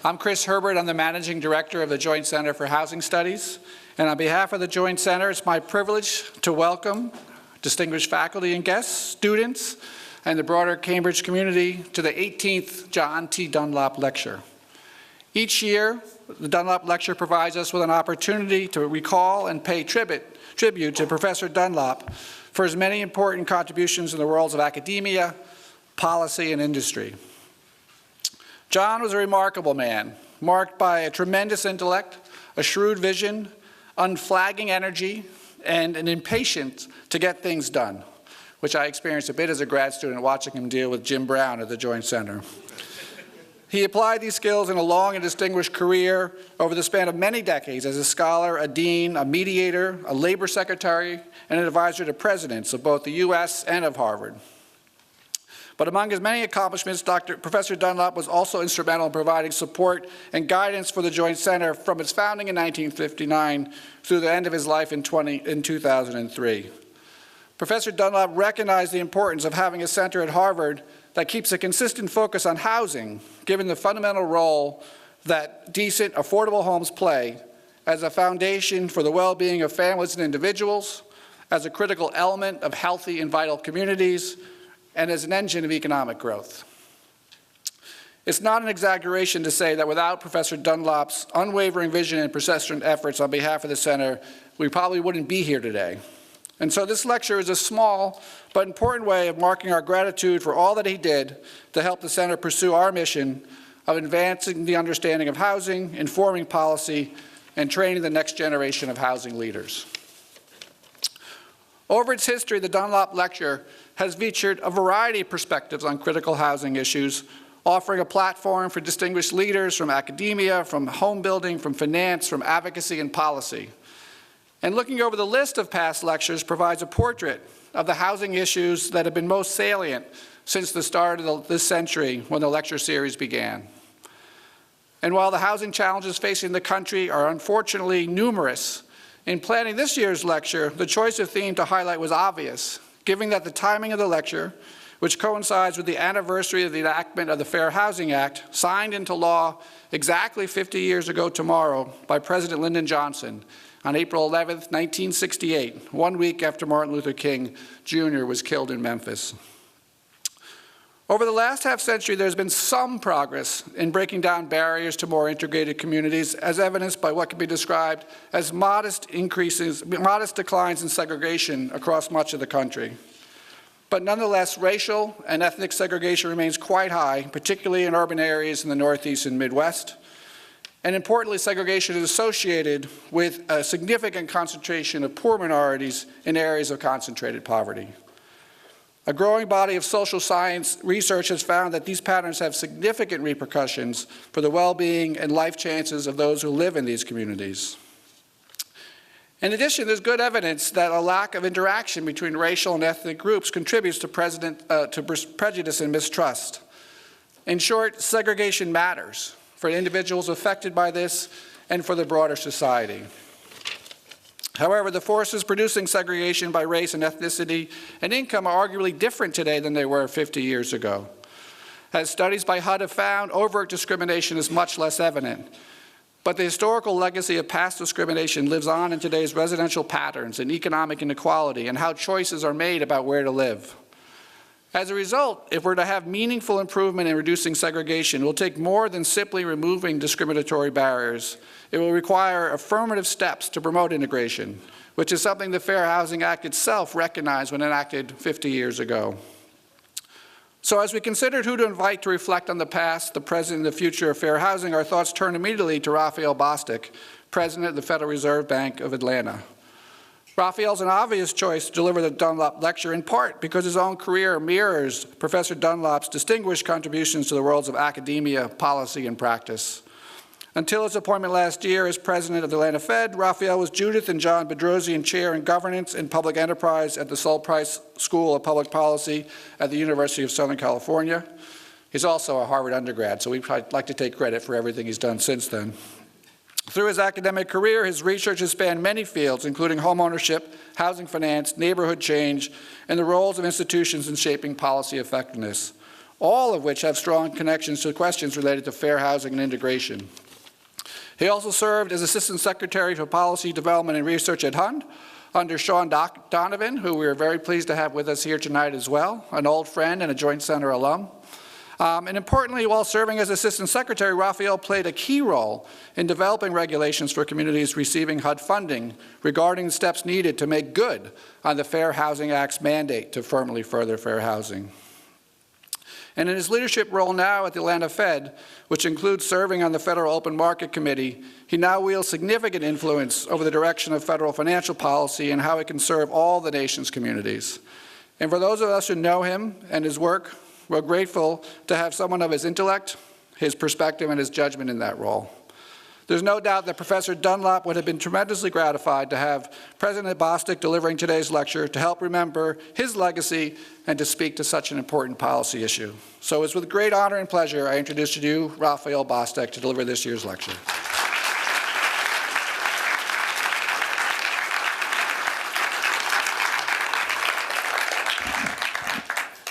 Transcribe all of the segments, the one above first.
I'm Chris Herbert. I'm the Managing Director of the Joint Center for Housing Studies. And on behalf of the Joint Center, it's my privilege to welcome distinguished faculty and guests, students, and the broader Cambridge community to the 18th John T. Dunlop Lecture. Each year, the Dunlop Lecture provides us with an opportunity to recall and pay tribute to Professor Dunlop for his many important contributions in the worlds of academia, policy, and industry. John was a remarkable man, marked by a tremendous intellect, a shrewd vision, unflagging energy, and an impatience to get things done, which I experienced a bit as a grad student watching him deal with Jim Brown at the Joint Center. He applied these skills in a long and distinguished career over the span of many decades as a scholar, a dean, a mediator, a labor secretary, and an advisor to presidents of both the U.S. and of Harvard. But among his many accomplishments, Professor Dunlop was also instrumental in providing support and guidance for the Joint Center from its founding in 1959 through the end of his life in 2003. Professor Dunlop recognized the importance of having a center at Harvard that keeps a consistent focus on housing, given the fundamental role that decent, affordable homes play as a foundation for the well-being of families and individuals, as a critical element of healthy and vital communities, and as an engine of economic growth. It's not an exaggeration to say that without Professor Dunlop's unwavering vision and persistent efforts on behalf of the center, we probably wouldn't be here today. And so this lecture is a small but important way of marking our gratitude for all that he did to help the center pursue our mission of advancing the understanding of housing, informing policy, and training the next generation of housing leaders. Over its history, the Dunlop Lecture has featured a variety of perspectives on critical housing issues, offering a platform for distinguished leaders from academia, from home building, from finance, from advocacy and policy. And looking over the list of past lectures provides a portrait of the housing issues that have been most salient since the start of this century when the lecture series began. And while the housing challenges facing the country are unfortunately numerous, in planning this year's lecture, the choice of theme to highlight was obvious, given that the timing of the lecture, which coincides with the anniversary of the enactment of the Fair Housing Act, signed into law exactly 50 years ago tomorrow by President Lyndon Johnson on April 11, 1968, 1 week after Martin Luther King Jr. was killed in Memphis. Over the last half-century, there's been some progress in breaking down barriers to more integrated communities, as evidenced by what can be described as modest declines in segregation across much of the country. But nonetheless, racial and ethnic segregation remains quite high, particularly in urban areas in the Northeast and Midwest. And importantly, segregation is associated with a significant concentration of poor minorities in areas of concentrated poverty. A growing body of social science research has found that these patterns have significant repercussions for the well-being and life chances of those who live in these communities. In addition, there's good evidence that a lack of interaction between racial and ethnic groups contributes to prejudice and mistrust. In short, segregation matters for individuals affected by this and for the broader society. However, the forces producing segregation by race and ethnicity and income are arguably different today than they were 50 years ago. As studies by HUD have found, overt discrimination is much less evident. But the historical legacy of past discrimination lives on in today's residential patterns and economic inequality and how choices are made about where to live. As a result, if we're to have meaningful improvement in reducing segregation, it will take more than simply removing discriminatory barriers. It will require affirmative steps to promote integration, which is something the Fair Housing Act itself recognized when enacted 50 years ago. So as we considered who to invite to reflect on the past, the present, and the future of fair housing, our thoughts turned immediately to Raphael Bostic, President of the Federal Reserve Bank of Atlanta. Raphael's an obvious choice to deliver the Dunlop Lecture, in part because his own career mirrors Professor Dunlop's distinguished contributions to the worlds of academia, policy, and practice. Until his appointment last year as president of the Atlanta Fed, Raphael was Judith and John Bedrosian Chair in Governance and Public Enterprise at the Sol Price School of Public Policy at the University of Southern California. He's also a Harvard undergrad, so we'd like to take credit for everything he's done since then. Through his academic career, his research has spanned many fields, including home ownership, housing finance, neighborhood change, and the roles of institutions in shaping policy effectiveness. all of which have strong connections to questions related to fair housing and integration. He also served as Assistant Secretary for Policy Development and Research at HUND under Sean Donovan, who we are very pleased to have with us here tonight as well, an old friend and a Joint Center alum. And importantly, while serving as Assistant Secretary, Raphael played a key role in developing regulations for communities receiving HUD funding regarding the steps needed to make good on the Fair Housing Act's mandate to firmly further fair housing. And in his leadership role now at the Atlanta Fed, which includes serving on the Federal Open Market Committee, he now wields significant influence over the direction of federal financial policy and how it can serve all the nation's communities. And for those of us who know him and his work, we're grateful to have someone of his intellect, his perspective, and his judgment in that role. There's no doubt that Professor Dunlop would have been tremendously gratified to have President Bostic delivering today's lecture to help remember his legacy and to speak to such an important policy issue. So it's with great honor and pleasure I introduce to you Raphael Bostic to deliver this year's lecture.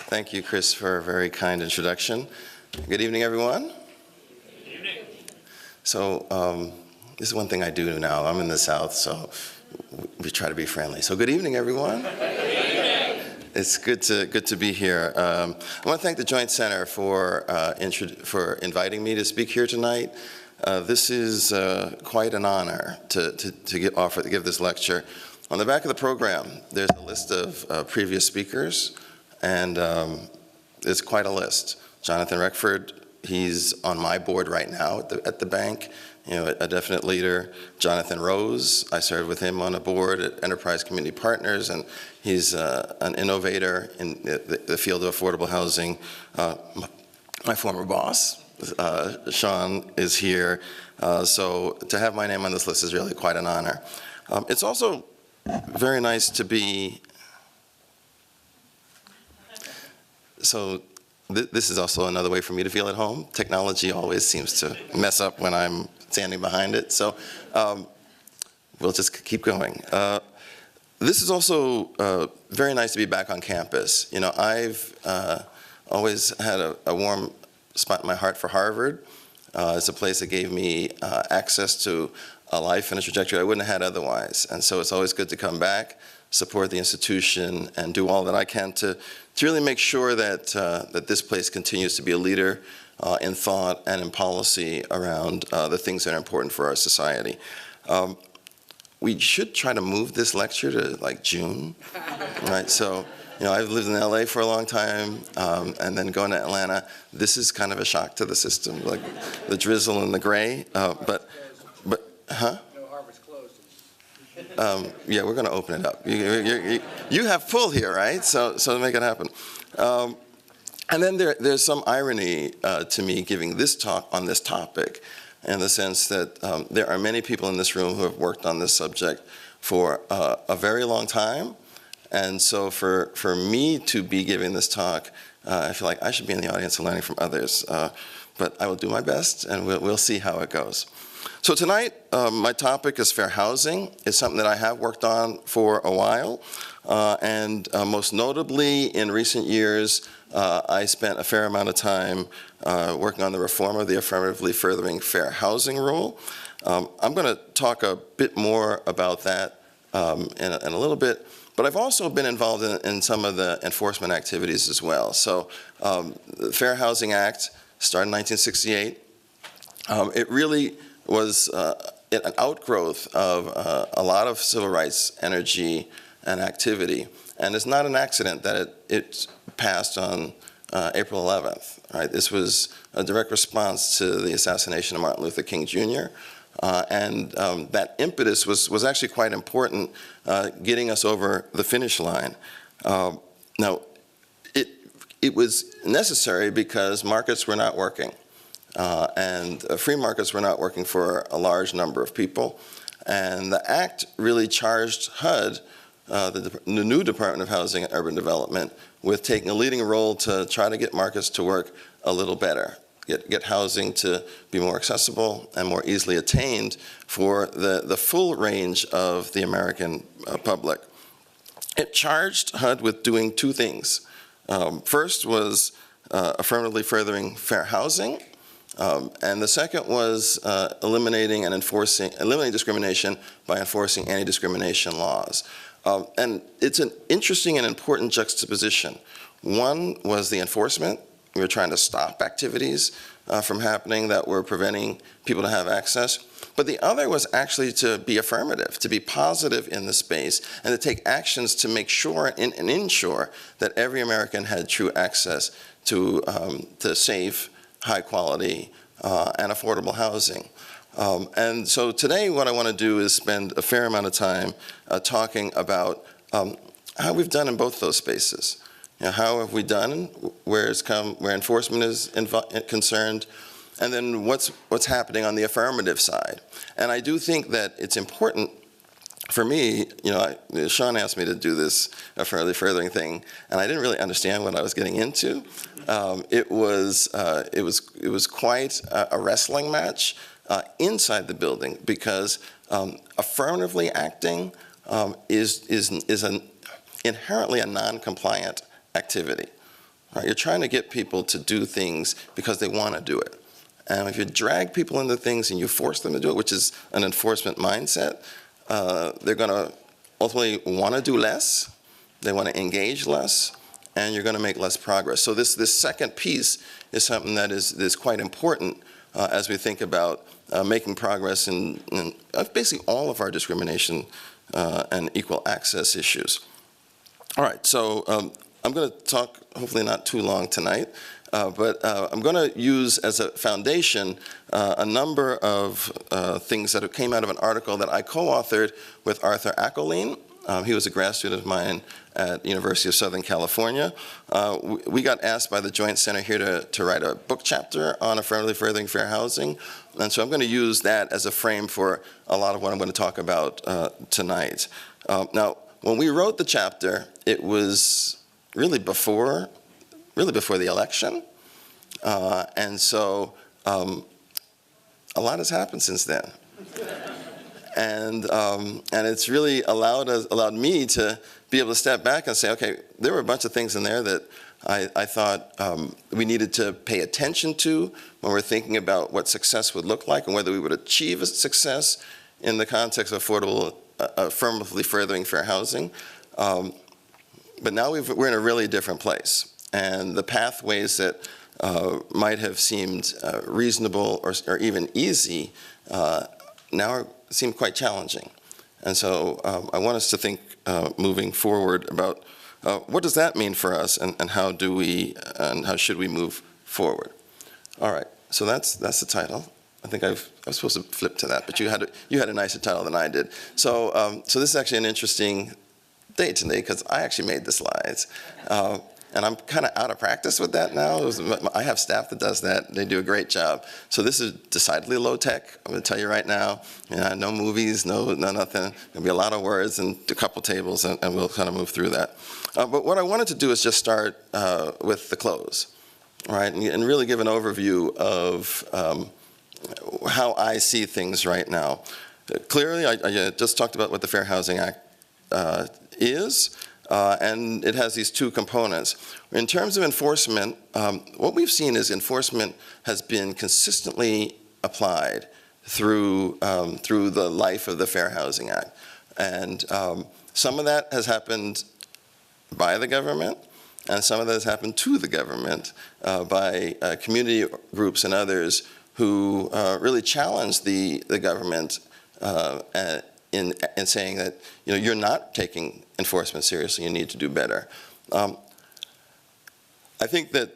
Thank you, Chris, for a very kind introduction. Good evening, everyone. Good evening. So this is one thing I do now. I'm in the South, so we try to be friendly. So good evening, everyone. Good evening. It's good to be here. I want to thank the Joint Center for inviting me to speak here tonight. This is quite an honor to give this lecture. On the back of the program, there's a list of previous speakers. And it's quite a list. Jonathan Reckford, he's on my board right now at the bank, a definite leader. Jonathan Rose, I served with him on a board at Enterprise Community Partners, and he's an innovator in the field of affordable housing. My former boss, Sean, is here. So to have my name on this list is really quite an honor. It's also very nice to be. So this is also another way for me to feel at home. Technology always seems to mess up when I'm standing behind it. So we'll just keep going. This is also very nice to be back on campus. I've always had a warm spot in my heart for Harvard. It's a place that gave me access to a life and a trajectory I wouldn't have had otherwise. And so it's always good to come back, support the institution, and do all that I can to really make sure that that this place continues to be a leader in thought and in policy around the things that are important for our society. We should try to move this lecture to like June, right? So, I've lived in LA for a long time, and then going to Atlanta. This is kind of a shock to the system, like the drizzle and the gray. But, huh? Yeah, we're going to open it up. You have pull here, right? So make it happen. And then there's some irony to me giving this talk on this topic, in the sense that there are many people in this room who have worked on this subject for a very long time. And so for me to be giving this talk, I feel like I should be in the audience and learning from others. But I will do my best, and we'll see how it goes. So tonight, my topic is fair housing. It's something that I have worked on for a while. And most notably, in recent years, I spent a fair amount of time working on the reform of the affirmatively furthering fair housing rule. I'm going to talk a bit more about that in a little bit. But I've also been involved in some of the enforcement activities as well. So the Fair Housing Act started in 1968. It really was an outgrowth of a lot of civil rights energy and activity. And it's not an accident that it passed on April 11th. Right? This was a direct response to the assassination of Martin Luther King Jr. And that impetus was actually quite important, getting us over the finish line. Now, it was necessary because markets were not working. And free markets were not working for a large number of people. And the act really charged HUD, the new Department of Housing and Urban Development, with taking a leading role to try to get markets to work a little better, get housing to be more accessible and more easily attained for the full range of the American public. It charged HUD with doing two things. First was affirmatively furthering fair housing. And the second was eliminating discrimination by enforcing anti-discrimination laws. And it's an interesting and important juxtaposition. One was the enforcement. We were trying to stop activities from happening that were preventing people to have access. But the other was actually to be affirmative, to be positive in the space, and to take actions to make sure and ensure that every American had true access to safe, high quality, and affordable housing. And so today what I want to do is spend a fair amount of time talking about how we've done in both those spaces. How have we done where enforcement is concerned, and then what's happening on the affirmative side. And I do think that it's important for me, Sean asked me to do this affirmatively furthering thing, and I didn't really understand what I was getting into. It was quite a wrestling match inside the building, because affirmatively acting is inherently a non-compliant activity. Right? You're trying to get people to do things because they want to do it. And if you drag people into things and you force them to do it, which is an enforcement mindset, they're going to ultimately want to do less, they want to engage less, and you're going to make less progress. So this second piece is something that is quite important as we think about making progress in basically all of our discrimination and equal access issues. All right, so I'm going to talk, hopefully not too long tonight, but I'm going to use as a foundation a number of things that came out of an article that I co-authored with Arthur Ackoline. He was a grad student of mine at the University of Southern California. We got asked by the Joint Center here to write a book chapter on affirmatively furthering fair housing, and so I'm going to use that as a frame for a lot of what I'm going to talk about tonight. Now, when we wrote the chapter, it was really before the election, and so a lot has happened since then. And it's really allowed me to be able to step back and say, okay, there were a bunch of things in there that I thought we needed to pay attention to when we're thinking about what success would look like and whether we would achieve a success in the context of affirmatively furthering fair housing. But now we're in a really different place, and the pathways that might have seemed reasonable or even easy now seem quite challenging. And so I want us to think moving forward about what does that mean for us, and how should we move forward? All right, so that's the title. I think I was supposed to flip to that, but you had a nicer title than I did. So so this is actually an interesting day today, because I actually made the slides. And I'm kind of out of practice with that now. I have staff that does that. They do a great job. So this is decidedly low tech. I'm going to tell you right now. No movies, no nothing. There'll be a lot of words and a couple tables, and we'll kind of move through that. But what I wanted to do is just start with the close, right? And really give an overview of how I see things right now. Clearly, I just talked about what the Fair Housing Act is. And it has these two components. In terms of enforcement, what we've seen is enforcement has been consistently applied through the life of the Fair Housing Act. And some of that has happened by the government, and some of that has happened to the government by community groups and others who really challenge the government in saying that you're not taking enforcement seriously, you need to do better. I think that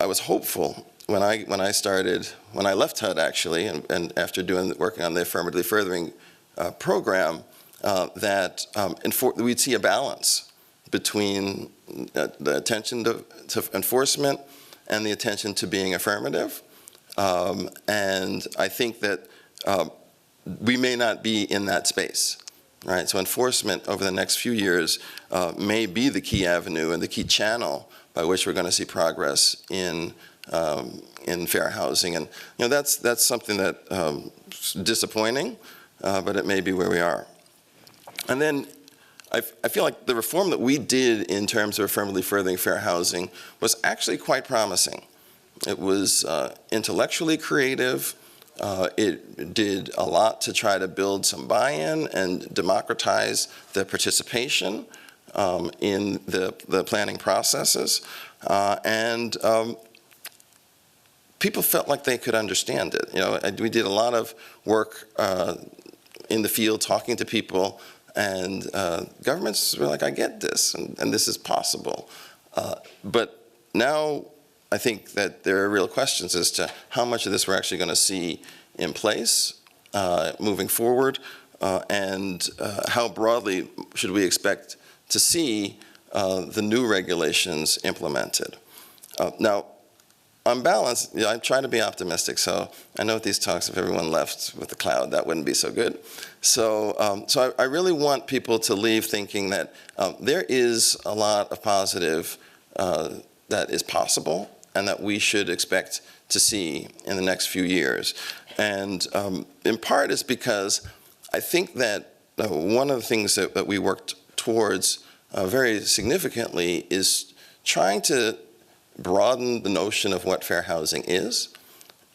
I was hopeful when I left HUD actually, and after working on the affirmatively furthering program, that we'd see a balance between the attention to enforcement and the attention to being affirmative. And I think that we may not be in that space, right? So enforcement over the next few years may be the key avenue and the key channel by which we're going to see progress in fair housing. And that's something that's disappointing, but it may be where we are. And then I feel like the reform that we did in terms of affirmatively furthering fair housing was actually quite promising. It was intellectually creative. It did a lot to try to build some buy-in and democratize the participation in the planning processes. And people felt like they could understand it. You know, we did a lot of work in the field talking to people, and governments were like, I get this, and this is possible. But now I think that there are real questions as to how much of this we're actually going to see in place moving forward, and how broadly should we expect to see the new regulations implemented. Now, on balance, you know, I try to be optimistic, so I know at these talks, if everyone left with a cloud, that wouldn't be so good. So, I really want people to leave thinking that there is a lot of positive that is possible and that we should expect to see in the next few years. And in part is because I think that one of the things that we worked towards very significantly is trying to broaden the notion of what fair housing is.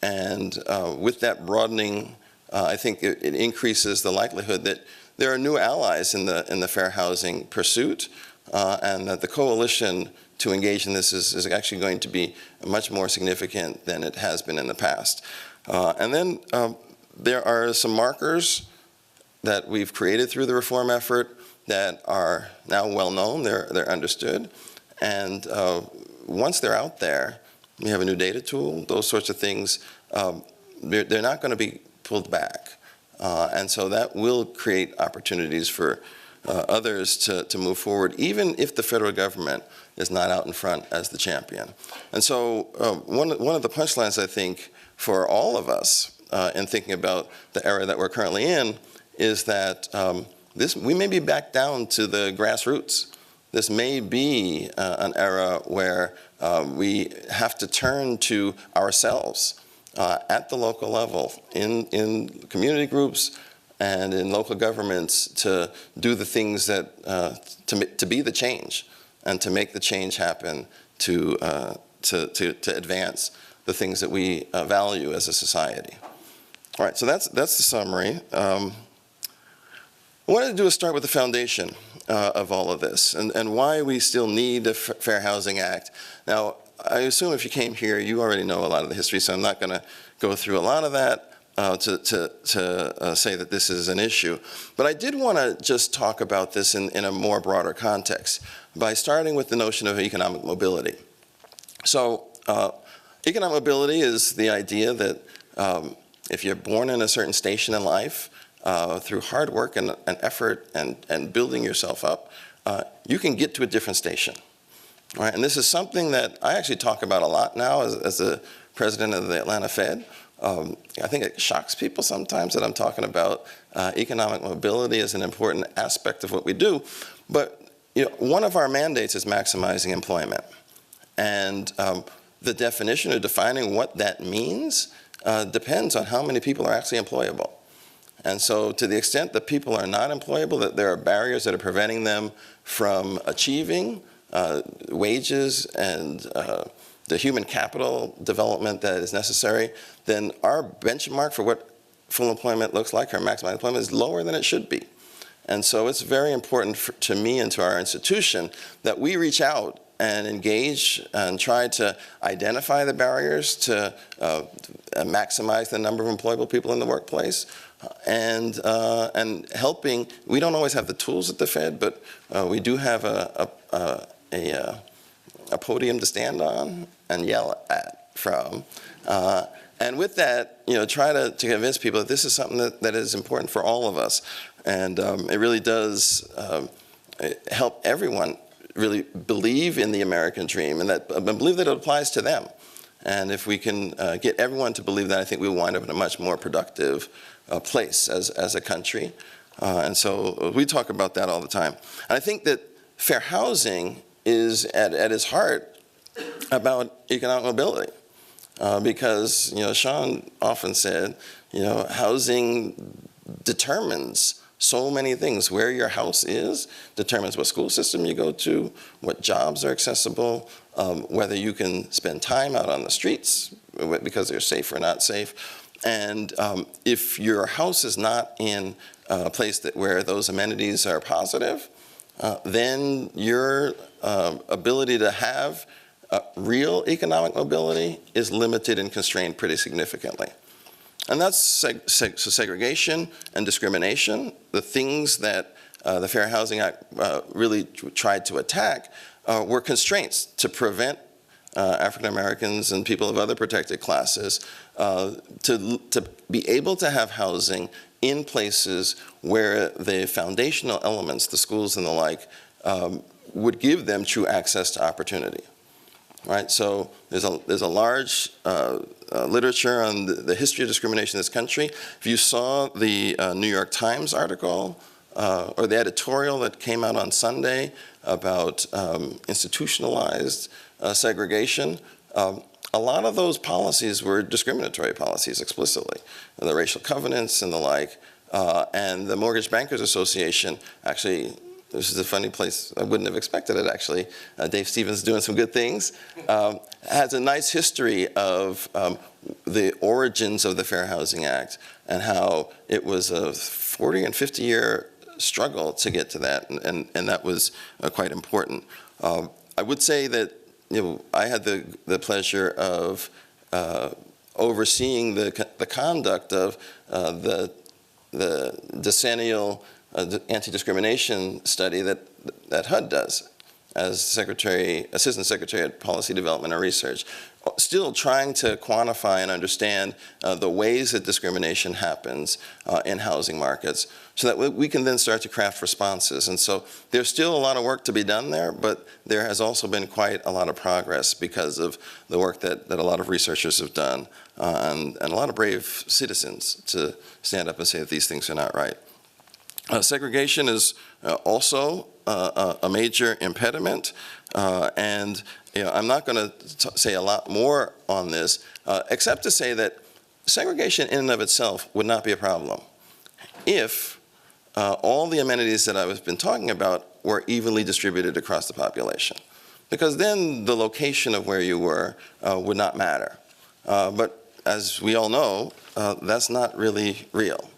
And with that broadening, I think it increases the likelihood that there are new allies in the fair housing pursuit, and that the coalition to engage in this is actually going to be much more significant than it has been in the past. And then there are some markers that we've created through the reform effort that are now well known, they're understood, and once they're out there, we have a new data tool, those sorts of things, they're not going to be pulled back. And so that will create opportunities for others to move forward, even if the federal government is not out in front as the champion. And so one of the punchlines, I think, for all of us in thinking about the era that we're currently in is that we may be back down to the grassroots. This may be an era where we have to turn to ourselves at the local level, in community groups and in local governments, to do the things that, to be the change and to make the change happen, to advance the things that we value as a society. All right, so that's the summary. What I wanted to do is start with the foundation of all of this and why we still need the Fair Housing Act. Now, I assume if you came here, you already know a lot of the history, so I'm not going to go through a lot of that to say that this is an issue. But I did want to just talk about this in a more broader context by starting with the notion of economic mobility. So economic mobility is the idea that if you're born in a certain station in life, through hard work and effort and building yourself up, you can get to a different station. Right? And this is something that I actually talk about a lot now as the president of the Atlanta Fed. I think it shocks people sometimes that I'm talking about economic mobility as an important aspect of what we do. But you know, one of our mandates is maximizing employment. And the definition of defining what that means depends on how many people are actually employable. And so to the extent that people are not employable, that there are barriers that are preventing them from achieving wages and the human capital development that is necessary, then our benchmark for what full employment looks like, our maximum employment, is lower than it should be. And so it's very important to me and to our institution that we reach out and engage and try to identify the barriers to maximize the number of employable people in the workplace. And helping, we don't always have the tools at the Fed, but we do have a podium to stand on and yell at from. And with that, you know, try to convince people that this is something that is important for all of us. And it really does help everyone really believe in the American dream and believe that it applies to them. And if we can get everyone to believe that, I think we'll wind up in a much more productive place as a country. And so we talk about that all the time. And I think that fair housing is at its heart about economic mobility. Because, you know, Sean often said, you know, housing determines so many things. Where your house is determines what school system you go to, what jobs are accessible, whether you can spend time out on the streets because they're safe or not safe. And if your house is not in a place where those amenities are positive, then your ability to have real economic mobility is limited and constrained pretty significantly. And that's segregation and discrimination, the things that the Fair Housing Act really tried to attack were constraints to prevent African Americans and people of other protected classes to be able to have housing in places where the foundational elements, the schools and the like, would give them true access to opportunity. Right, so there's a large literature on the history of discrimination in this country. If you saw the New York Times article or the editorial that came out on Sunday about institutionalized segregation, a lot of those policies were discriminatory policies explicitly, the racial covenants and the like. And the Mortgage Bankers Association actually, this is a funny place, I wouldn't have expected it actually. Dave Stevens doing some good things. Has a nice history of the origins of the Fair Housing Act and how it was a 40 and 50 year struggle to get to that, and that was quite important. I would say that I had the pleasure of overseeing the conduct of the decennial anti-discrimination study that HUD does as Assistant Secretary at Policy Development and Research, still trying to quantify and understand the ways that discrimination happens in housing markets so that we can then start to craft responses. And so there's still a lot of work to be done there, but there has also been quite a lot of progress because of the work that a lot of researchers have done and a lot of brave citizens to stand up and say that these things are not right. Segregation is also a major impediment, and I'm not going to say a lot more on this, except to say that segregation in and of itself would not be a problem if all the amenities that I've been talking about were evenly distributed across the population, because then the location of where you were would not matter. But as we all know, that's not really real.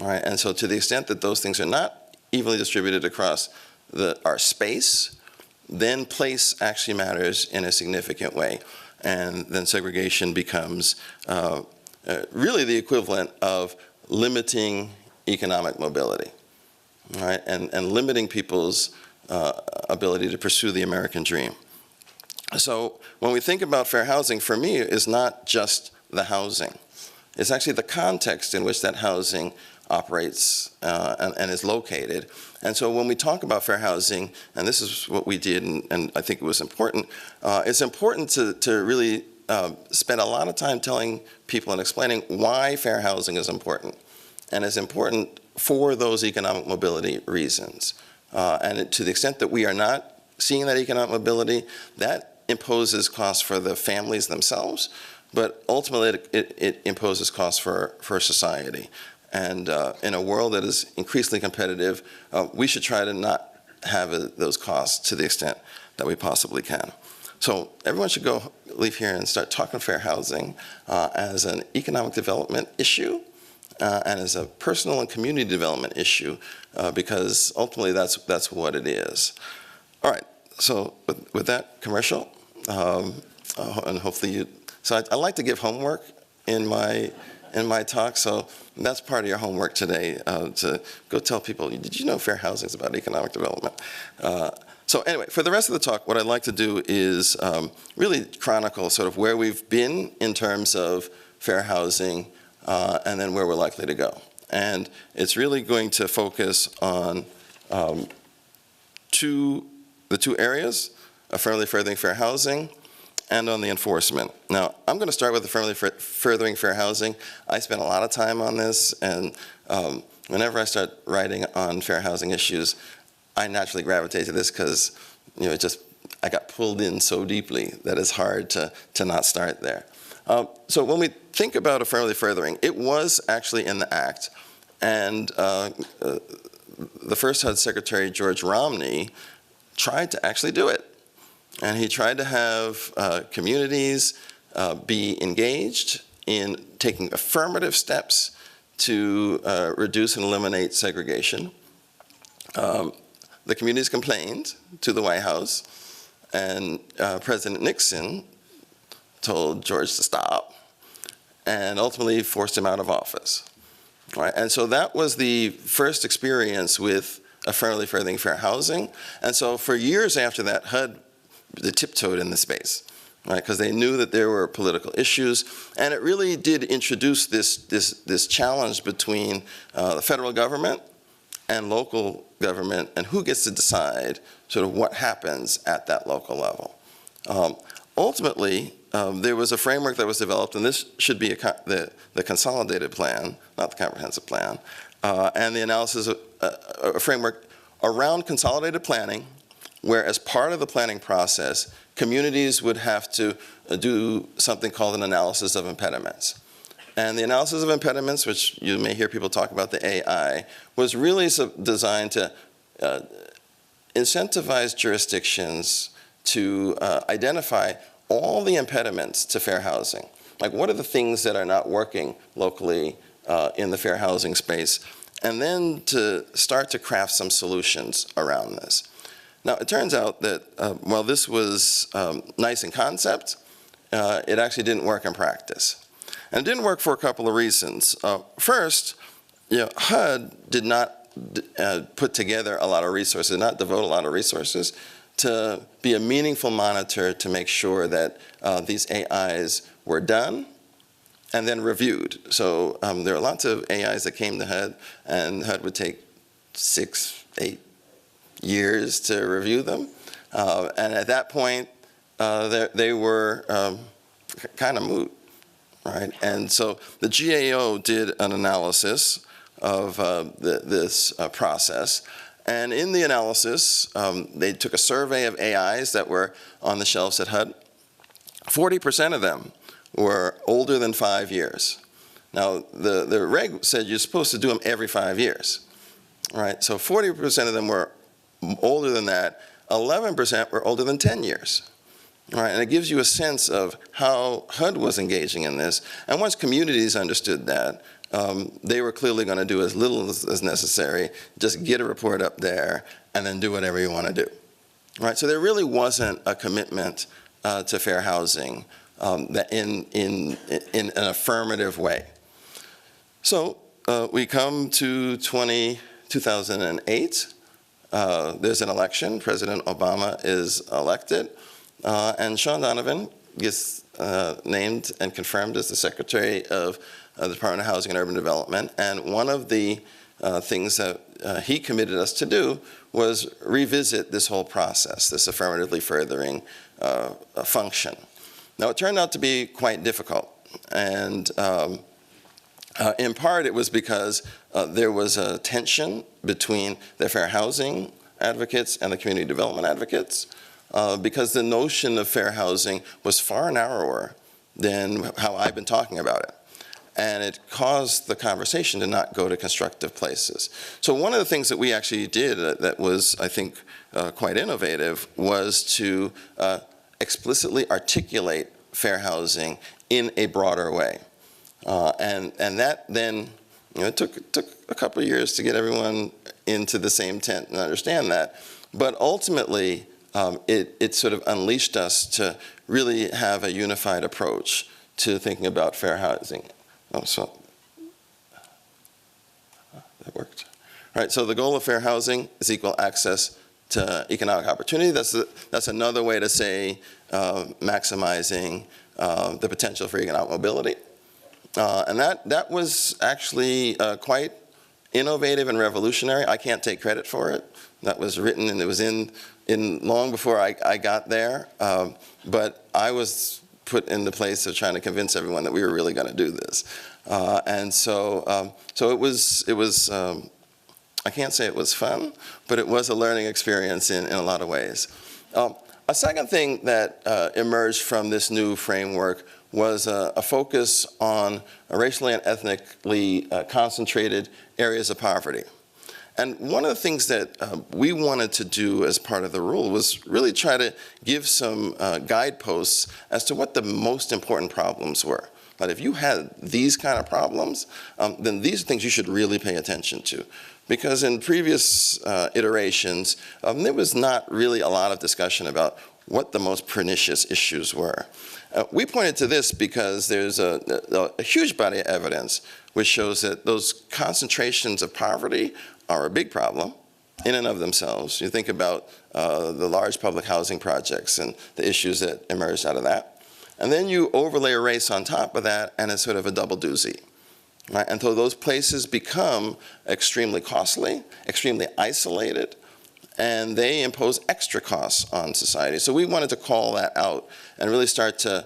All right, and so to the extent that those things are not evenly distributed across our space, then place actually matters in a significant way. And then segregation becomes really the equivalent of limiting economic mobility, all right, and limiting people's ability to pursue the American dream. So when we think about fair housing, for me, it's not just the housing. It's actually the context in which that housing operates and is located. And so when we talk about fair housing, and this is what we did, and I think it was important, it's important to really spend a lot of time telling people and explaining why fair housing is important. And it's important for those economic mobility reasons. And to the extent that we are not seeing that economic mobility, that imposes costs for the families themselves, but ultimately it imposes costs for society. And in a world that is increasingly competitive, we should try to not have those costs to the extent that we possibly can. So everyone should leave here and start talking fair housing as an economic development issue and as a personal and community development issue, because ultimately that's what it is. All right, so with that commercial, and hopefully so I like to give homework in my talk, so that's part of your homework today, to go tell people, did you know fair housing is about economic development? So anyway, for the rest of the talk, what I'd like to do is really chronicle sort of where we've been in terms of fair housing and then where we're likely to go. And it's really going to focus on the two areas, affirmatively furthering fair housing and on the enforcement. Now, I'm going to start with affirmatively furthering fair housing. I spent a lot of time on this, and whenever I start writing on fair housing issues, I naturally gravitate to this because I got pulled in so deeply that it's hard to not start there. So when we think about affirmatively furthering, it was actually in the Act, And the first HUD Secretary, George Romney, tried to actually do it. And he tried to have communities be engaged in taking affirmative steps to reduce and eliminate segregation. The communities complained to the White House, and President Nixon told George to stop, and ultimately forced him out of office. Right? And so that was the first experience with affirmatively furthering fair housing. And so for years after that, HUD they tiptoed in the space, right? Because they knew that there were political issues, and it really did introduce this challenge between the federal government and local government, and who gets to decide sort of what happens at that local level. Ultimately, there was a framework that was developed, and this should be the consolidated plan, not the comprehensive plan, and the analysis of a framework around consolidated planning, where as part of the planning process, communities would have to do something called an analysis of impediments. And the analysis of impediments, which you may hear people talk about, the AI, was really designed to incentivize jurisdictions to identify all the impediments to fair housing. Like, what are the things that are not working locally in the fair housing space? And then to start to craft some solutions around this. Now, it turns out that while this was nice in concept, it actually didn't work in practice. And it didn't work for a couple of reasons. First, HUD did not put together a lot of resources, did not devote a lot of resources to be a meaningful monitor to make sure that these AIs were done and then reviewed. So there are lots of AIs that came to HUD, and HUD would take 6, 8 years to review them. And at that point, they were kind of moot, right? And so the GAO did an analysis of this process. And in the analysis, they took a survey of AIs that were on the shelves at HUD. 40% of them were older than 5 years. Now, the reg said you're supposed to do them every 5 years, right? So 40% of them were older than that. 11% were older than 10 years. Right, and it gives you a sense of how HUD was engaging in this. And once communities understood that, they were clearly going to do as little as necessary, just get a report up there, and then do whatever you want to do. Right, so there really wasn't a commitment to fair housing that in an affirmative way. So we come to 2008. There's an election. President Obama is elected. And Sean Donovan gets named and confirmed as the Secretary of the Department of Housing and Urban Development. And one of the things that he committed us to do was revisit this whole process, this affirmatively furthering function. Now, it turned out to be quite difficult. And in part, it was because there was a tension between the fair housing advocates and the community development advocates. Because the notion of fair housing was far narrower than how I've been talking about it. And it caused the conversation to not go to constructive places. So one of the things that we actually did that was, I think, quite innovative was to explicitly articulate fair housing in a broader way. And that then, it took a couple of years to get everyone into the same tent and understand that. But ultimately, it sort of unleashed us to really have a unified approach to thinking about fair housing. Oh, so that worked. All right, so the goal of fair housing is equal access to economic opportunity. That's another way to say maximizing the potential for economic mobility. And that was actually quite innovative and revolutionary. I can't take credit for it. That was written, and it was in long before I got there, but I was put in the place of trying to convince everyone that we were really going to do this, and so it was. I can't say it was fun, but it was a learning experience in a lot of ways. A second thing that emerged from this new framework was a focus on racially and ethnically concentrated areas of poverty. And one of the things that we wanted to do as part of the rule was really try to give some guideposts as to what the most important problems were. But if you had these kind of problems, then these are things you should really pay attention to. Because in previous iterations, there was not really a lot of discussion about what the most pernicious issues were. We pointed to this because there's a huge body of evidence which shows that those concentrations of poverty are a big problem in and of themselves. You think about the large public housing projects and the issues that emerged out of that. And then you overlay race on top of that, and it's sort of a double doozy. Right? And so those places become extremely costly, extremely isolated, and they impose extra costs on society. So we wanted to call that out and really start to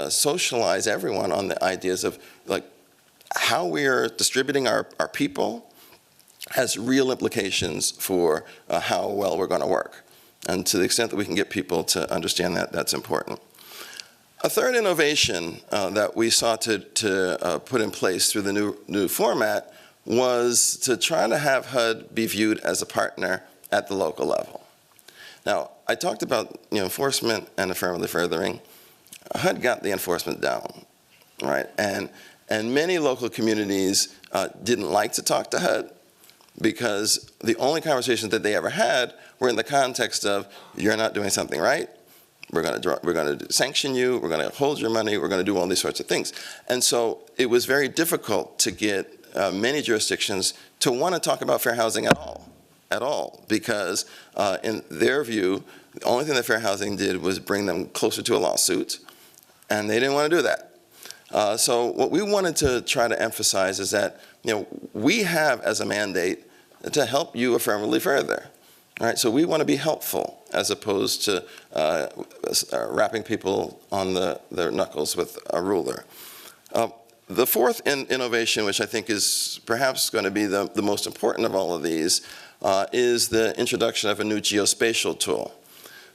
socialize everyone on the ideas of like how we are distributing our people has real implications for how well we're going to work. And to the extent that we can get people to understand that, that's important. A third innovation that we sought to put in place through the new format was to try to have HUD be viewed as a partner at the local level. Now, I talked about enforcement and affirmative furthering. HUD got the enforcement down, right? And many local communities didn't like to talk to HUD because the only conversations that they ever had were in the context of, you're not doing something right, we're going to sanction you, we're going to hold your money, we're going to do all these sorts of things. And so it was very difficult to get many jurisdictions to want to talk about fair housing at all, because in their view, the only thing that fair housing did was bring them closer to a lawsuit, and they didn't want to do that. So what we wanted to try to emphasize is that we have as a mandate to help you affirmatively further. Right, so we want to be helpful as opposed to wrapping people on their knuckles with a ruler. The fourth innovation, which I think is perhaps going to be the most important of all of these, is the introduction of a new geospatial tool.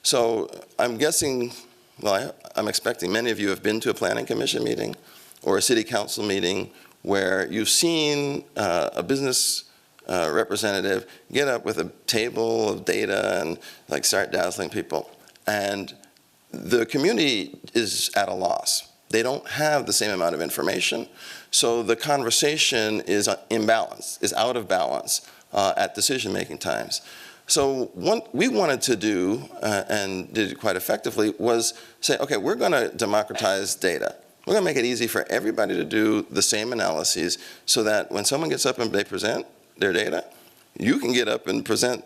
So I'm guessing, well, I'm expecting many of you have been to a planning commission meeting or a city council meeting where you've seen a business representative get up with a table of data and like start dazzling people. And the community is at a loss. They don't have the same amount of information. So the conversation is imbalanced, is out of balance at decision-making times. So what we wanted to do, and did it quite effectively, was say, okay, we're going to democratize data. We're going to make it easy for everybody to do the same analyses so that when someone gets up and they present their data, you can get up and present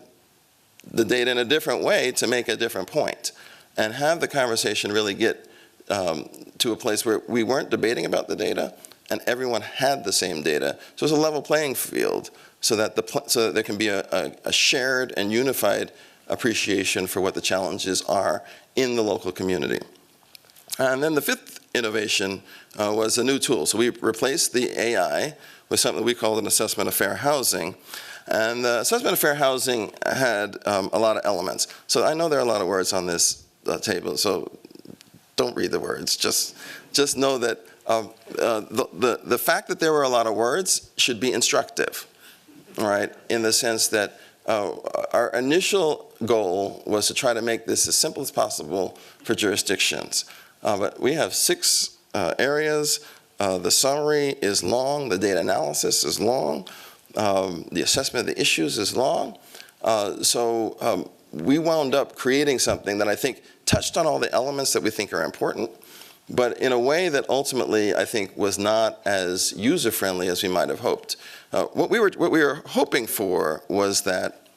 the data in a different way to make a different point and have the conversation really get to a place where we weren't debating about the data and everyone had the same data. So it's a level playing field so that there can be a shared and unified appreciation for what the challenges are in the local community. And then the fifth innovation was a new tool. So we replaced the AI with something we called an assessment of fair housing. And the assessment of fair housing had a lot of elements. So I know there are a lot of words on this table, so don't read the words. Just know that the fact that there were a lot of words should be instructive, all right, in the sense that our initial goal was to try to make this as simple as possible for jurisdictions. But we have 6 areas. The summary is long, the data analysis is long, the assessment of the issues is long. So we wound up creating something that I think touched on all the elements that we think are important, but in a way that ultimately I think was not as user-friendly as we might have hoped. What we were hoping for was that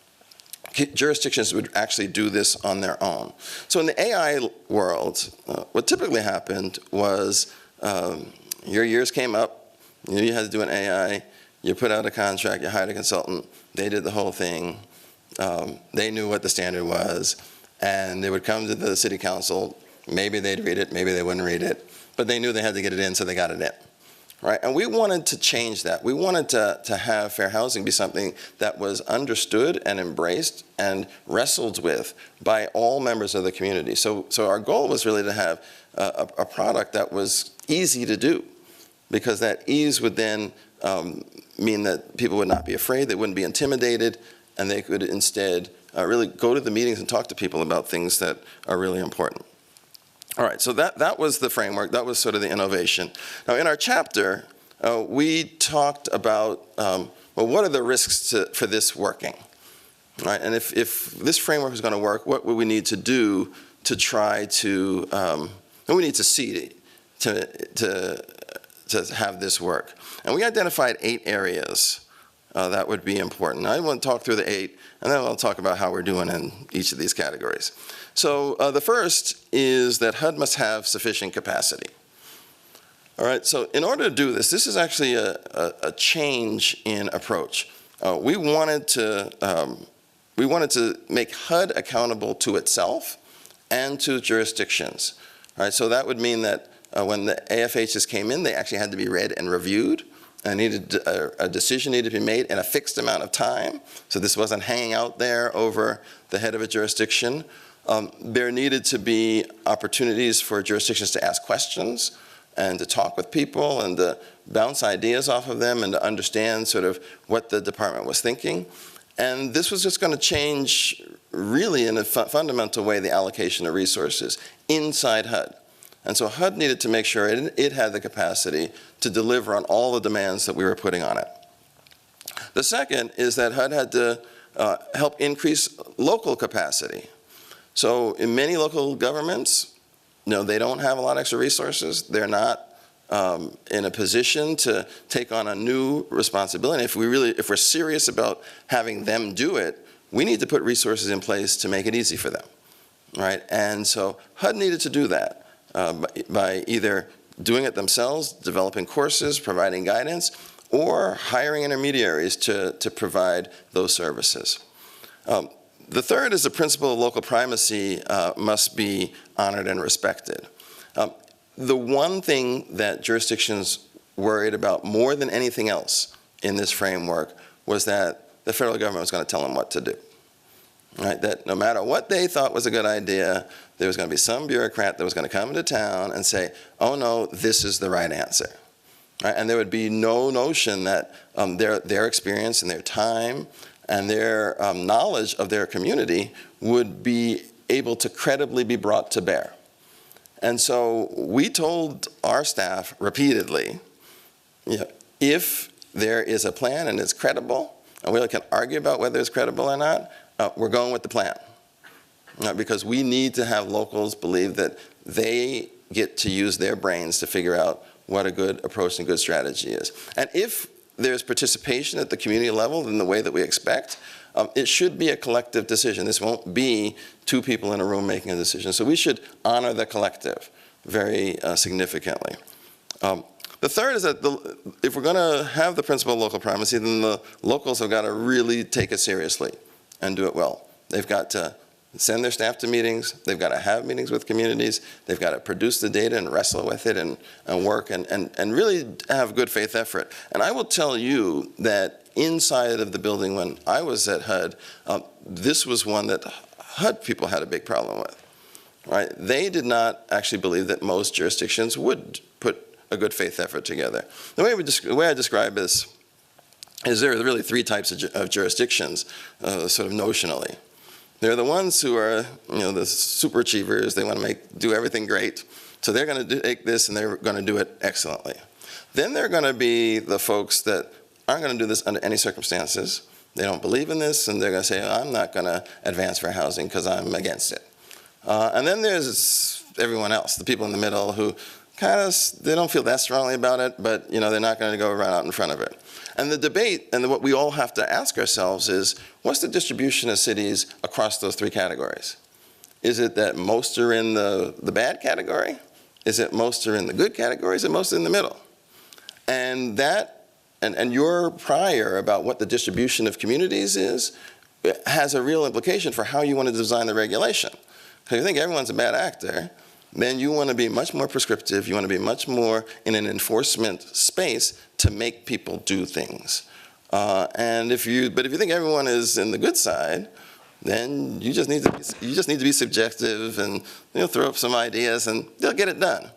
jurisdictions would actually do this on their own. So in the AI world, what typically happened was your years came up, you had to do an AI, you put out a contract, you hired a consultant, they did the whole thing, they knew what the standard was, and they would come to the city council, maybe they'd read it, maybe they wouldn't read it, but they knew they had to get it in, so they got it in, right? And we wanted to change that. We wanted to have fair housing be something that was understood and embraced and wrestled with by all members of the community. So our goal was really to have a product that was easy to do, because that ease would then mean that people would not be afraid, they wouldn't be intimidated, and they could instead really go to the meetings and talk to people about things that are really important. All right, so that was the framework. That was sort of the innovation. Now, in our chapter, we talked about, well, what are the risks for this working? Right? And if this framework is going to work, what would we need to do to try to, what we need to see to have this work? And we identified 8 areas that would be important. I want to talk through the 8, and then I'll talk about how we're doing in each of these categories. So the first is that HUD must have sufficient capacity. All right, so in order to do this is actually a change in approach. We wanted to make HUD accountable to itself and to jurisdictions. All right, so that would mean that when the AFHs came in, they actually had to be read and reviewed. And a decision needed to be made in a fixed amount of time. So this wasn't hanging out there over the head of a jurisdiction. There needed to be opportunities for jurisdictions to ask questions and to talk with people and to bounce ideas off of them and to understand sort of what the department was thinking. And this was just going to change really in a fundamental way the allocation of resources inside HUD. And so HUD needed to make sure it had the capacity to deliver on all the demands that we were putting on it. The second is that HUD had to help increase local capacity. So in many local governments, they don't have a lot of extra resources. They're not in a position to take on a new responsibility. If we're serious about having them do it, we need to put resources in place to make it easy for them, right? And so HUD needed to do that. By either doing it themselves, developing courses, providing guidance, or hiring intermediaries to provide those services. The third is the principle of local primacy must be honored and respected. The one thing that jurisdictions worried about more than anything else in this framework was that the federal government was going to tell them what to do. Right? That no matter what they thought was a good idea, there was going to be some bureaucrat that was going to come into town and say, oh no, this is the right answer. Right? And there would be no notion that their experience and their time and their knowledge of their community would be able to credibly be brought to bear. And so we told our staff repeatedly, if there is a plan and it's credible, and we can argue about whether it's credible or not, we're going with the plan. Because we need to have locals believe that they get to use their brains to figure out what a good approach and good strategy is. And if there's participation at the community level in the way that we expect, it should be a collective decision. This won't be 2 people in a room making a decision. So we should honor the collective very significantly. The third is that if we're going to have the principle of local primacy, then the locals have got to really take it seriously and do it well. They've got to send their staff to meetings. They've got to have meetings with communities. They've got to produce the data and wrestle with it and work and really have good faith effort. And I will tell you that inside of the building when I was at HUD, this was one that HUD people had a big problem with. Right? They did not actually believe that most jurisdictions would put a good faith effort together. The way I describe this is there are really 3 types of jurisdictions, sort of notionally. There are the ones who are, the super achievers. They want to do everything great. So they're going to take this and they're going to do it excellently. Then there are going to be the folks that aren't going to do this under any circumstances. They don't believe in this, and they're going to say, I'm not going to advance fair housing because I'm against it. And then there's everyone else, the people in the middle who they don't feel that strongly about it, but they're not going to go right out in front of it. And the debate, and what we all have to ask ourselves is, what's the distribution of cities across those 3 categories? Is it that most are in the bad category? Is it most are in the good category? Is it most in the middle? And that, and your prior about what the distribution of communities is, has a real implication for how you want to design the regulation. Because you think everyone's a bad actor, then you want to be much more prescriptive. You want to be much more in an enforcement space to make people do things. But if you think everyone is in the good side, then you just need to be subjective and throw up some ideas, and they'll get it done.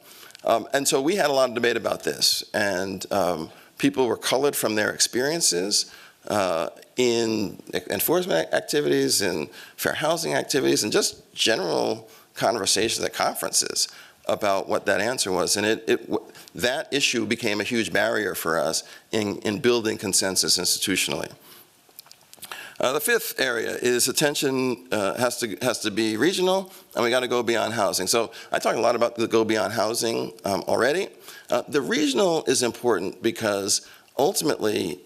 And so we had a lot of debate about this, and people were colored from their experiences in enforcement activities, in fair housing activities, and just general conversations at conferences about what that answer was. And that issue became a huge barrier for us in building consensus institutionally. The fifth area is attention has to be regional, and we got to go beyond housing. So I talked a lot about the go beyond housing already. The regional is important because ultimately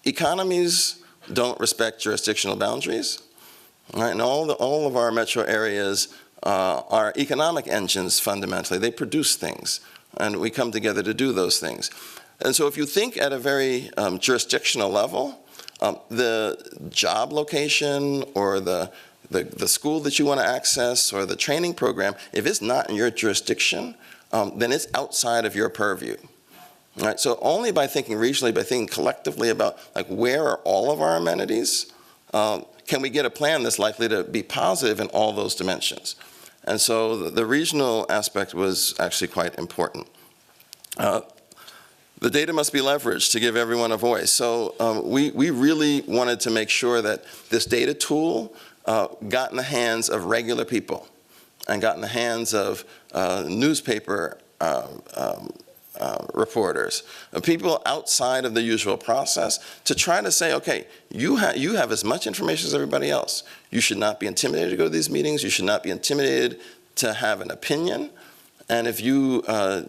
economies don't respect jurisdictional boundaries, right? And all of our metro areas are economic engines fundamentally. They produce things, and we come together to do those things. And so if you think at a very jurisdictional level, the job location or the school that you want to access or the training program, if it's not in your jurisdiction, then it's outside of your purview. Right? So only by thinking regionally, by thinking collectively about like where are all of our amenities, can we get a plan that's likely to be positive in all those dimensions. And so the regional aspect was actually quite important. The data must be leveraged to give everyone a voice. So we really wanted to make sure that this data tool got in the hands of regular people and got in the hands of newspaper reporters, people outside of the usual process, to try to say, okay, you have as much information as everybody else. You should not be intimidated to go to these meetings. You should not be intimidated to have an opinion. And if you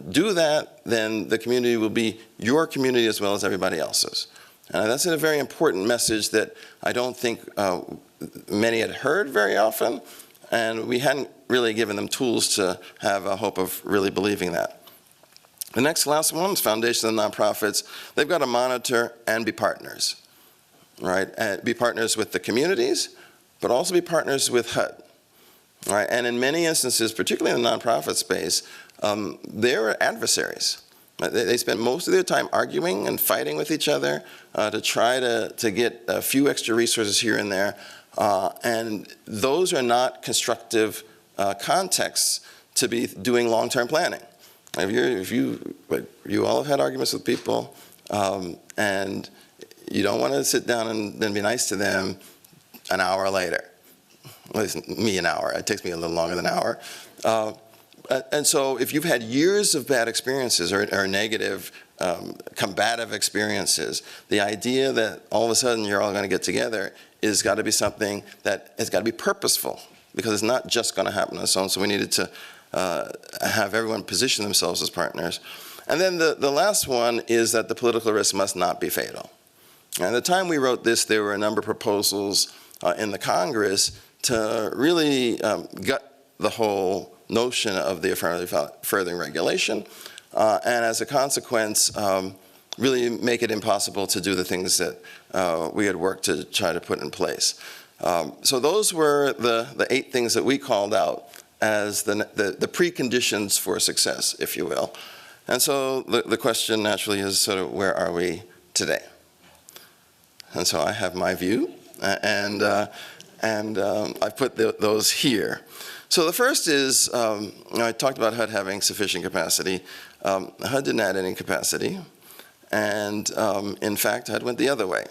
do that, then the community will be your community as well as everybody else's. And that's a very important message that I don't think many had heard very often, and we hadn't really given them tools to have a hope of really believing that. The last one is foundations and nonprofits. They've got to monitor and be partners, right? And be partners with the communities, but also be partners with HUD. Right? And in many instances, particularly in the nonprofit space, they're adversaries. They spend most of their time arguing and fighting with each other to try to get a few extra resources here and there. And those are not constructive contexts to be doing long-term planning. If you all have had arguments with people, and you don't want to sit down and then be nice to them an hour later. Well, it's me an hour. It takes me a little longer than an hour. And so if you've had years of bad experiences or negative combative experiences, the idea that all of a sudden you're all going to get together is got to be something that has got to be purposeful, because it's not just going to happen on its own. So we needed to have everyone position themselves as partners. And then the last one is that the political risk must not be fatal. And at the time we wrote this, there were a number of proposals in the Congress to really gut the whole notion of the affirmative furthering regulation, and as a consequence, really make it impossible to do the things that we had worked to try to put in place. So those were the 8 things that we called out as the preconditions for success, if you will. And so the question naturally is sort of, where are we today? And so I have my view, and I put those here. So the first is, I talked about HUD having sufficient capacity. HUD didn't add any capacity, and in fact, HUD went the other way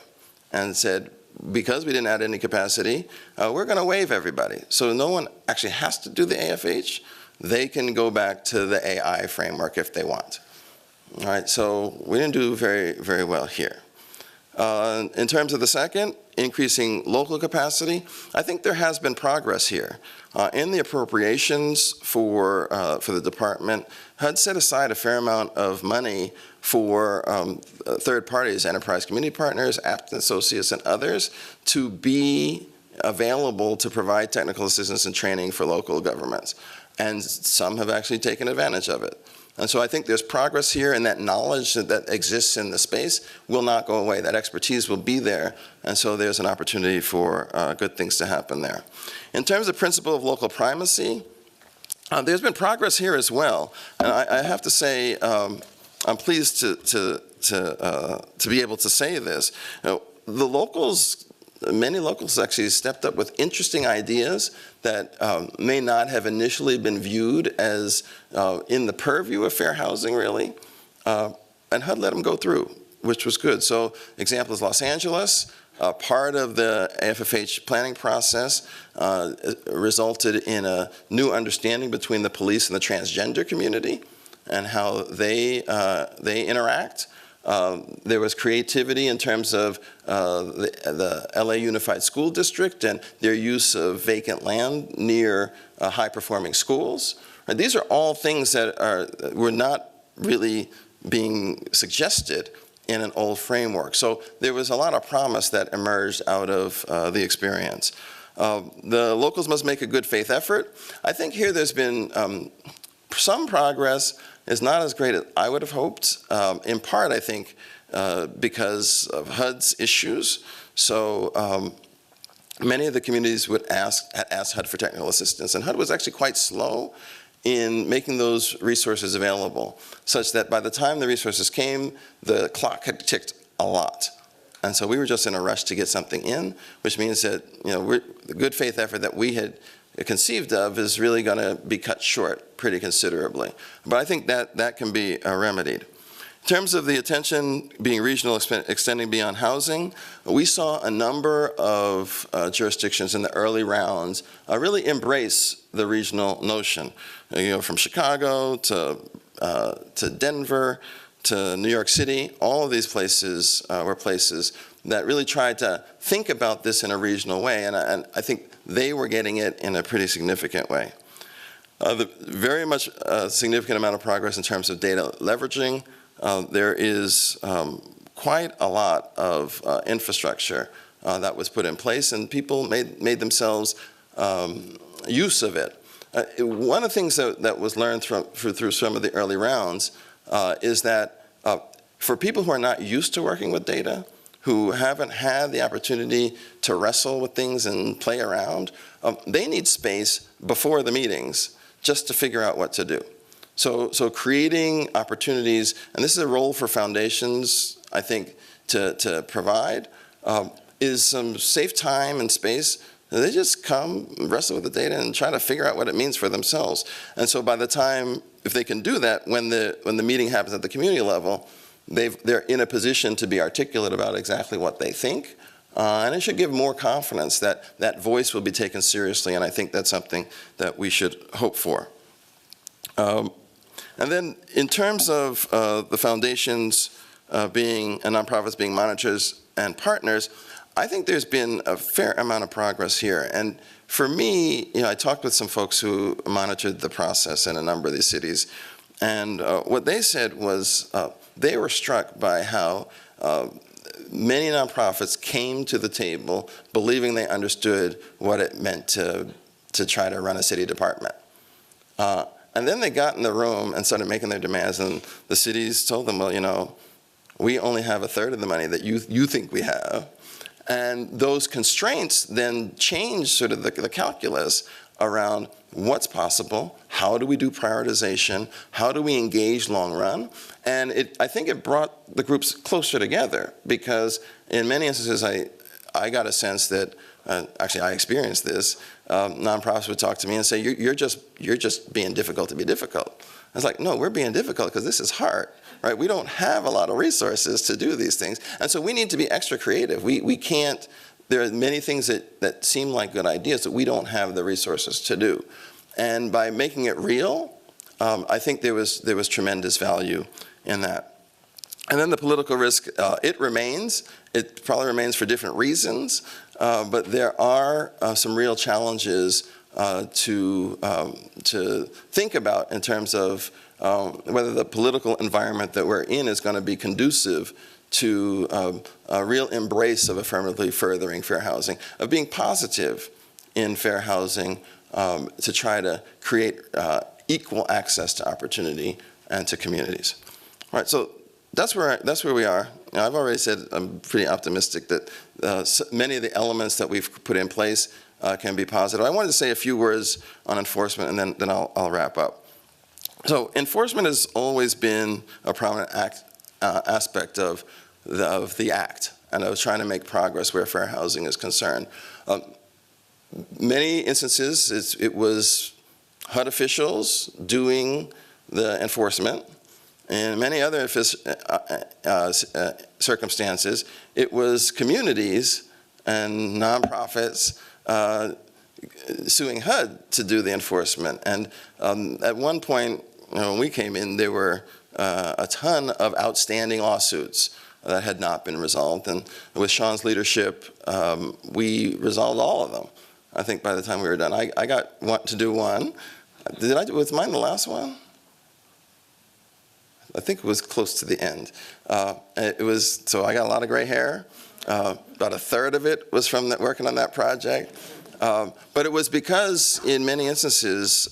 and said, because we didn't add any capacity, we're going to waive everybody. So no one actually has to do the AFH. They can go back to the AI framework if they want. All right, so we didn't do very, very well here. In terms of the second, increasing local capacity, I think there has been progress here. In the appropriations for the department, HUD set aside a fair amount of money for third parties, enterprise community partners, Apton Associates, and others to be available to provide technical assistance and training for local governments. And some have actually taken advantage of it. And so I think there's progress here, and that knowledge that exists in the space will not go away. That expertise will be there, and so there's an opportunity for good things to happen there. In terms of principle of local primacy, There's been progress here as well, and I have to say I'm pleased to be able to say this. The locals, many locals actually stepped up with interesting ideas that may not have initially been viewed as in the purview of fair housing, really, and HUD let them go through, which was good. So example is Los Angeles. Part of the AFFH planning process resulted in a new understanding between the police and the transgender community and how they interact. There was creativity in terms of the LA Unified School District and their use of vacant land near high-performing schools. And these are all things that were not really being suggested in an old framework. So there was a lot of promise that emerged out of the experience. The locals must make a good faith effort. I think here there's been some progress. It's not as great as I would have hoped, in part, I think, because of HUD's issues. So many of the communities would ask HUD for technical assistance, and HUD was actually quite slow in making those resources available, such that by the time the resources came, the clock had ticked a lot. And so we were just in a rush to get something in, which means that the good faith effort that we had conceived of is really going to be cut short pretty considerably. But I think that can be remedied. In terms of the attention being regional, extending beyond housing, we saw a number of jurisdictions in the early rounds really embrace the regional notion. From Chicago to Denver to New York City, all of these places were places that really tried to think about this in a regional way, and I think they were getting it in a pretty significant way. Very much a significant amount of progress in terms of data leveraging. There is quite a lot of infrastructure that was put in place, and people made themselves use of it. One of the things that was learned through some of the early rounds is that for people who are not used to working with data, who haven't had the opportunity to wrestle with things and play around, they need space before the meetings just to figure out what to do. So creating opportunities, and this is a role for foundations, I think, to provide, is some safe time and space. They just come, wrestle with the data, and try to figure out what it means for themselves. And so by the time, if they can do that, when the meeting happens at the community level, they're in a position to be articulate about exactly what they think. And it should give more confidence that that voice will be taken seriously, and I think that's something that we should hope for. And then in terms of the foundations and nonprofits being monitors and partners, I think there's been a fair amount of progress here. And for me, I talked with some folks who monitored the process in a number of these cities, and what they said was they were struck by how many nonprofits came to the table believing they understood what it meant to try to run a city department. And then they got in the room and started making their demands, and the cities told them, well, we only have a third of the money that you think we have. And those constraints then change sort of the calculus around what's possible, how do we do prioritization, how do we engage long run, and I think it brought the groups closer together, because in many instances I got a sense that, actually I experienced this, nonprofits would talk to me and say, you're just being difficult to be difficult. I was like, no, we're being difficult because this is hard. Right? We don't have a lot of resources to do these things. And so we need to be extra creative. We can't, there are many things that seem like good ideas that we don't have the resources to do. And by making it real, I think there was tremendous value in that. And then the political risk, it remains. It probably remains for different reasons, but there are some real challenges to think about in terms of whether the political environment that we're in is going to be conducive to a real embrace of affirmatively furthering fair housing, of being positive in fair housing to try to create equal access to opportunity and to communities. All right, so that's where we are. I've already said I'm pretty optimistic that many of the elements that we've put in place can be positive. I wanted to say a few words on enforcement, and then I'll wrap up. So enforcement has always been a prominent aspect of the Act, and I was trying to make progress where fair housing is concerned. Many instances, it was HUD officials doing the enforcement. In many other circumstances, it was communities and nonprofits suing HUD to do the enforcement. And at one point, when we came in, there were a ton of outstanding lawsuits that had not been resolved. And with Sean's leadership, we resolved all of them. I think by the time we were done, I got to do one. Was mine the last one? I think it was close to the end. So I got a lot of gray hair. About a third of it was from working on that project. But it was because, in many instances,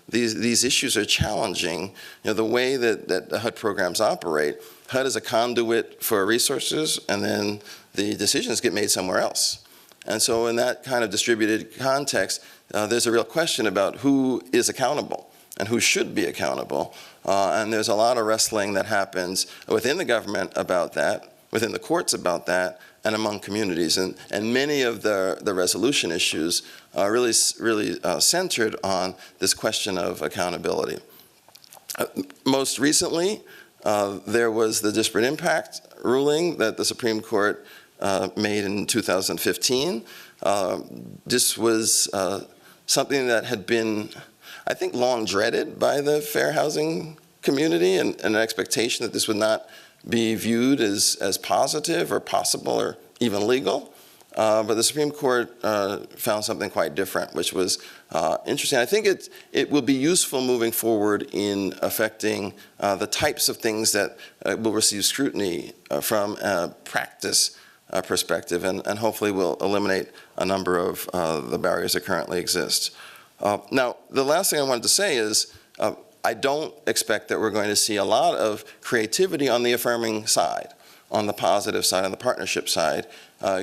these issues are challenging. The way that the HUD programs operate, HUD is a conduit for resources, and then the decisions get made somewhere else. And so in that kind of distributed context, there's a real question about who is accountable and who should be accountable. And there's a lot of wrestling that happens within the government about that, within the courts about that, and among communities. And many of the resolution issues are really centered on this question of accountability. Most recently, there was the disparate impact ruling that the Supreme Court made in 2015. This was something that had been, I think, long dreaded by the fair housing community, and an expectation that this would not be viewed as positive or possible or even legal. But the Supreme Court found something quite different, which was interesting. I think it will be useful moving forward in affecting the types of things that will receive scrutiny from a practice perspective, and hopefully will eliminate a number of the barriers that currently exist. Now, the last thing I wanted to say is I don't expect that we're going to see a lot of creativity on the affirming side, on the positive side, on the partnership side,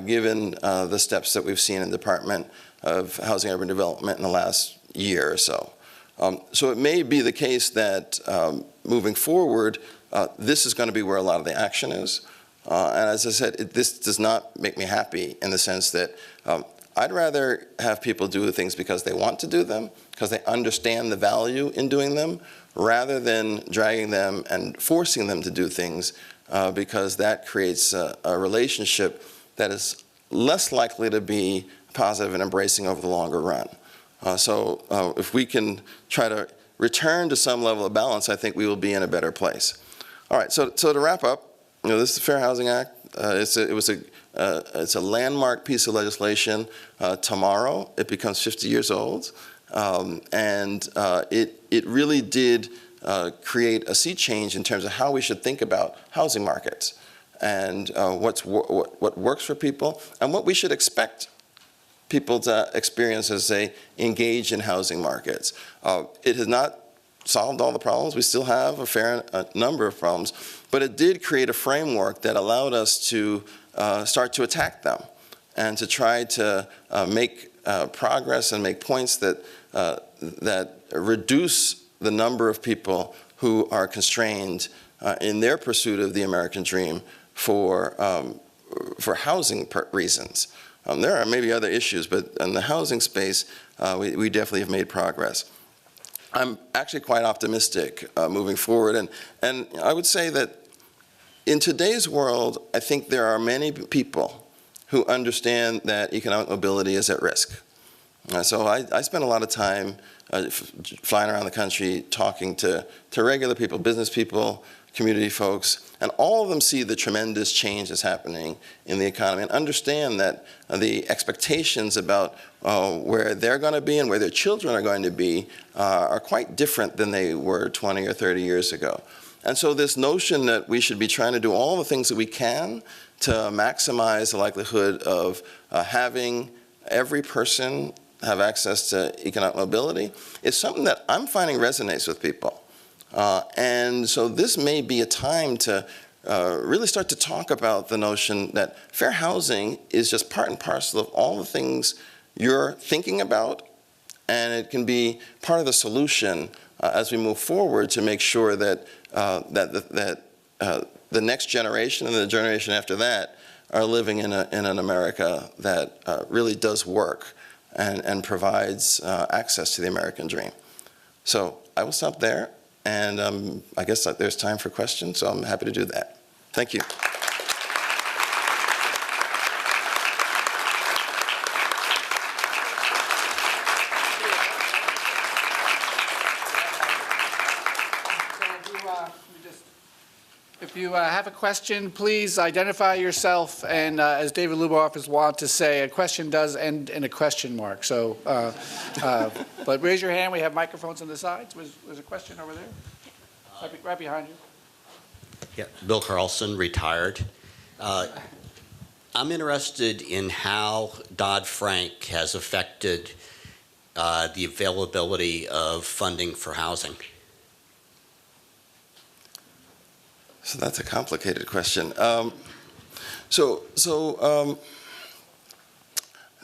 given the steps that we've seen in the Department of Housing and Urban Development in the last year or so. So it may be the case that moving forward, this is going to be where a lot of the action is. And as I said, this does not make me happy in the sense that I'd rather have people do things because they want to do them, because they understand the value in doing them, rather than dragging them and forcing them to do things, because that creates a relationship that is less likely to be positive and embracing over the longer run. So if we can try to return to some level of balance, I think we will be in a better place. All right, so to wrap up, this is the Fair Housing Act. It's a landmark piece of legislation. Tomorrow, it becomes 50 years old. And it really did create a sea change in terms of how we should think about housing markets and what works for people and what we should expect people to experience as they engage in housing markets. It has not solved all the problems. We still have a fair number of problems, but it did create a framework that allowed us to start to attack them and to try to make progress and make points that reduce the number of people who are constrained in their pursuit of the American dream for housing reasons. There are maybe other issues, but in the housing space, we definitely have made progress. I'm actually quite optimistic moving forward, and I would say that in today's world, I think there are many people who understand that economic mobility is at risk. So I spend a lot of time flying around the country talking to regular people, business people, community folks, and all of them see the tremendous change that's happening in the economy and understand that the expectations about where they're going to be and where their children are going to be are quite different than they were 20 or 30 years ago. And so this notion that we should be trying to do all the things that we can to maximize the likelihood of having every person have access to economic mobility is something that I'm finding resonates with people. And so this may be a time to really start to talk about the notion that fair housing is just part and parcel of all the things you're thinking about, and it can be part of the solution as we move forward to make sure that the next generation and the generation after that are living in an America that really does work and provides access to the American dream. So I will stop there, and I guess there's time for questions, so I'm happy to do that. Thank you. If you have a question, please identify yourself, and as David Luboff is wont to say, a question does end in a question mark. So, but raise your hand. We have microphones on the sides. There's a question over there, right behind you. Yeah, Bill Carlson, retired. I'm interested in how Dodd-Frank has affected the availability of funding for housing. So that's a complicated question.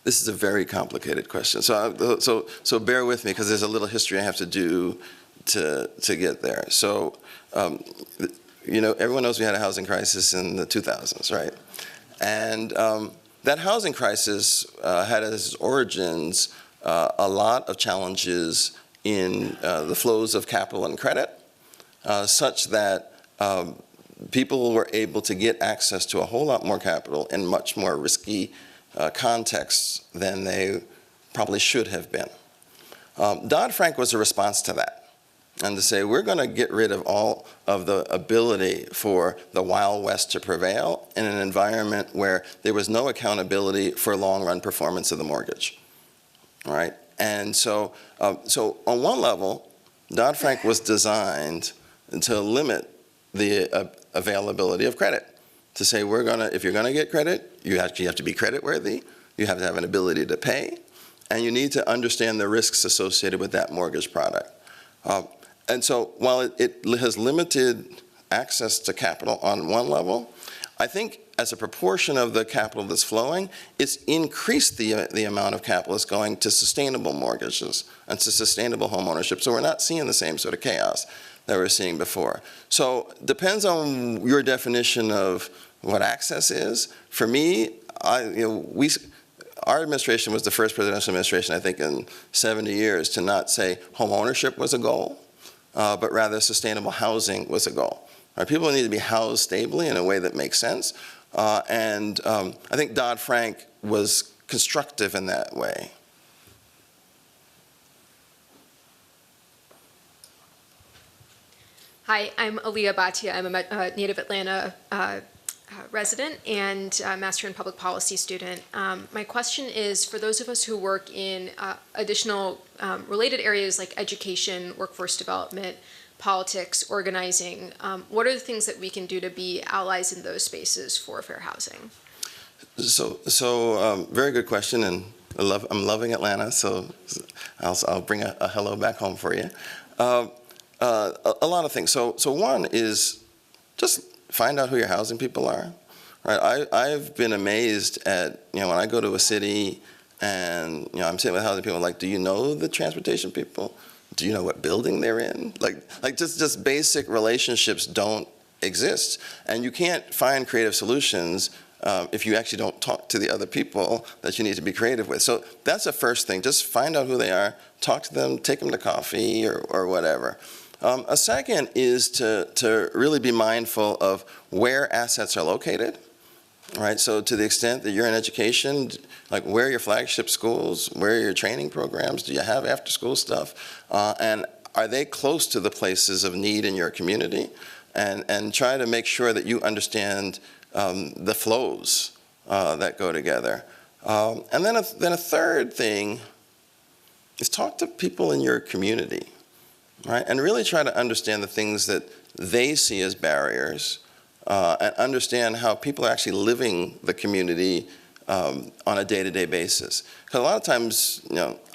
This is a very complicated question. So bear with me, because there's a little history I have to do to get there. So, everyone knows we had a housing crisis in the 2000s, right? And that housing crisis had as its origins a lot of challenges in the flows of capital and credit, such that people were able to get access to a whole lot more capital in much more risky contexts than they probably should have been. Dodd-Frank was a response to that, and to say, we're going to get rid of all of the ability for the Wild West to prevail in an environment where there was no accountability for long-run performance of the mortgage. All right? And so on one level, Dodd-Frank was designed to limit the availability of credit, to say, if you're gonna get credit, you actually have to be credit worthy, you have to have an ability to pay, and you need to understand the risks associated with that mortgage product. And so while it has limited access to capital on one level, I think as a proportion of the capital that's flowing, it's increased the amount of capital that's going to sustainable mortgages and to sustainable home ownership. So we're not seeing the same sort of chaos that we were seeing before. So depends on your definition of what access is. For me, our administration was the first presidential administration, I think, in 70 years to not say home ownership was a goal, but rather sustainable housing was a goal. Right? People need to be housed stably in a way that makes sense. And I think Dodd-Frank was constructive in that way. Hi, I'm Aaliyah Bhatia. I'm a native Atlanta resident and Master in Public Policy student. My question is, for those of us who work in additional related areas like education, workforce development, politics, organizing, what are the things that we can do to be allies in those spaces for fair housing? So very good question, and I'm loving Atlanta, so I'll bring a hello back home for you. A lot of things. So one is just find out who your housing people are. Right? I've been amazed at, when I go to a city and, I'm sitting with housing people, like, do you know the transportation people? Do you know what building they're in? Like just basic relationships don't exist. And you can't find creative solutions if you actually don't talk to the other people that you need to be creative with. So that's the first thing. Just find out who they are, talk to them, take them to coffee or whatever. A second is to really be mindful of where assets are located, right? So to the extent that you're in education, like where are your flagship schools, where are your training programs, do you have after-school stuff, and are they close to the places of need in your community? And try to make sure that you understand the flows that go together. And then a third thing is talk to people in your community. Right? And really try to understand the things that they see as barriers and understand how people are actually living the community on a day-to-day basis. Because a lot of times,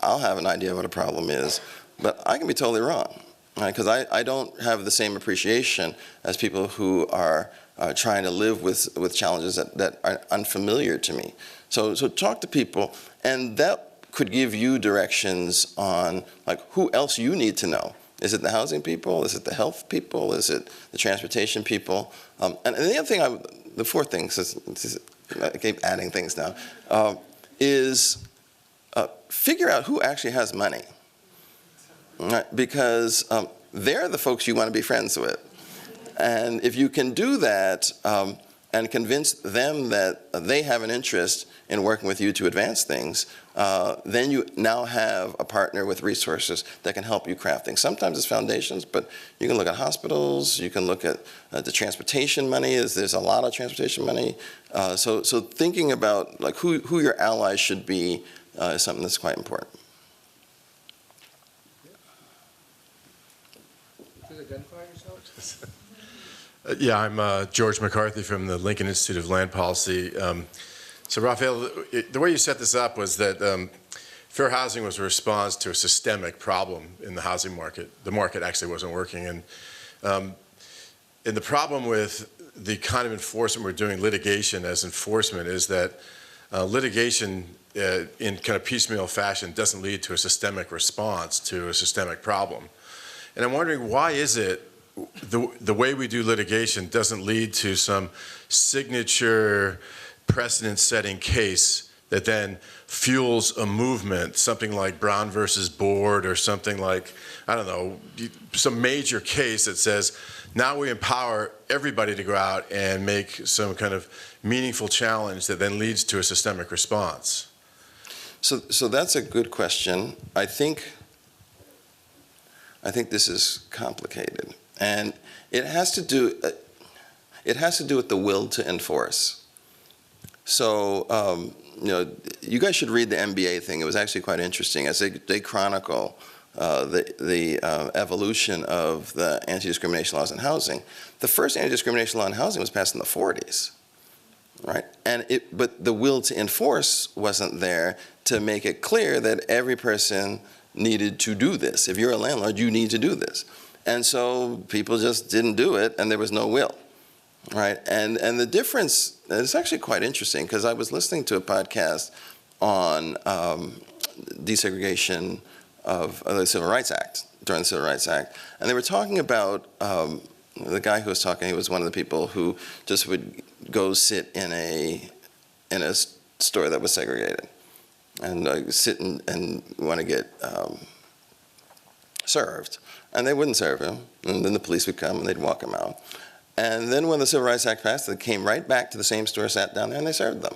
I'll have an idea of what a problem is, but I can be totally wrong. Right? Because I don't have the same appreciation as people who are trying to live with challenges that are unfamiliar to me. So talk to people, and that could give you directions on like who else you need to know. Is it the housing people? Is it the health people? Is it the transportation people? And the other thing, the fourth thing, I keep adding things now, is figure out who actually has money. Right? Because they're the folks you want to be friends with. And if you can do that and convince them that they have an interest in working with you to advance things, then you now have a partner with resources that can help you craft things. Sometimes it's foundations, but you can look at hospitals, you can look at the transportation money. There's a lot of transportation money. So thinking about like who your allies should be is something that's quite important. Please identify yourselves. Yeah, I'm George McCarthy from the Lincoln Institute of Land Policy. So Raphael, the way you set this up was that fair housing was a response to a systemic problem in the housing market. The market actually wasn't working. And the problem with the kind of enforcement we're doing, litigation as enforcement, is that litigation in kind of piecemeal fashion doesn't lead to a systemic response to a systemic problem. And I'm wondering, why is it the way we do litigation doesn't lead to some signature precedent-setting case that then fuels a movement, something like Brown versus Board, or something like, I don't know, some major case that says, now we empower everybody to go out and make some kind of meaningful challenge that then leads to a systemic response? So that's a good question. I think this is complicated. And it has to do with the will to enforce. So, you guys should read the MBA thing. It was actually quite interesting as they chronicle the evolution of the anti-discrimination laws in housing. The first anti-discrimination law in housing was passed in the 40s, right? But the will to enforce wasn't there to make it clear that every person needed to do this. If you're a landlord, you need to do this. And so people just didn't do it, and there was no will, right? And the difference is actually quite interesting, because I was listening to a podcast on desegregation of the Civil Rights Act, during the Civil Rights Act, and they were talking about the guy who was talking. He was one of the people who just would go sit in a store that was segregated, and sit and want to get served. And they wouldn't serve him, and then the police would come and they'd walk him out. And then when the Civil Rights Act passed, they came right back to the same store, sat down there, and they served them.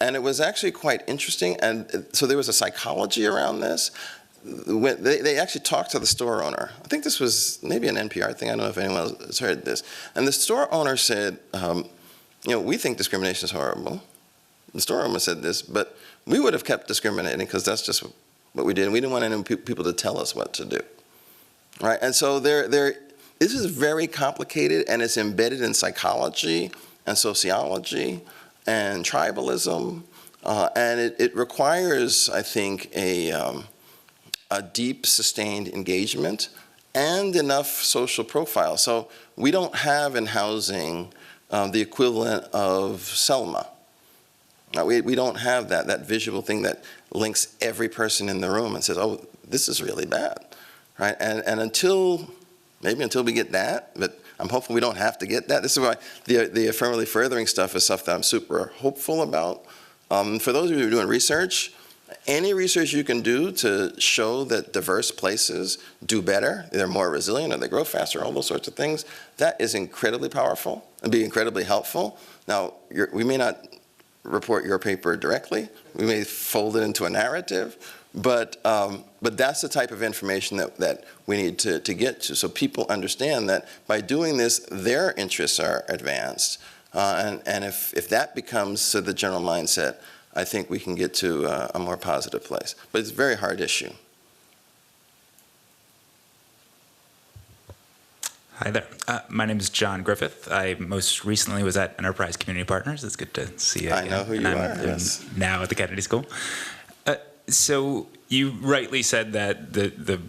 And it was actually quite interesting, and so there was a psychology around this. When they actually talked to the store owner. I think this was maybe an NPR thing. I don't know if anyone else has heard this. And the store owner said, we think discrimination is horrible. The store owner said this, but we would have kept discriminating because that's just what we did. And we didn't want any people to tell us what to do. Right, and so this is very complicated, and it's embedded in psychology and sociology and tribalism, and it requires, I think, a deep, sustained engagement and enough social profile. So we don't have in housing the equivalent of Selma. We don't have that visual thing that links every person in the room and says, oh, this is really bad. Right, and until we get that, but I'm hopeful we don't have to get that. This is why the affirmatively furthering stuff is stuff that I'm super hopeful about. For those of you who are doing research, any research you can do to show that diverse places do better, they're more resilient, or they grow faster, all those sorts of things, that is incredibly powerful and be incredibly helpful. Now, we may not report your paper directly. We may fold it into a narrative. But that's the type of information that we need to get to, so people understand that by doing this, their interests are advanced. And if that becomes the general mindset, I think we can get to a more positive place. But it's a very hard issue. Hi there. My name is John Griffith. I most recently was at Enterprise Community Partners. It's good to see you again. I know who you are, yes. Now at the Kennedy School. So you rightly said that the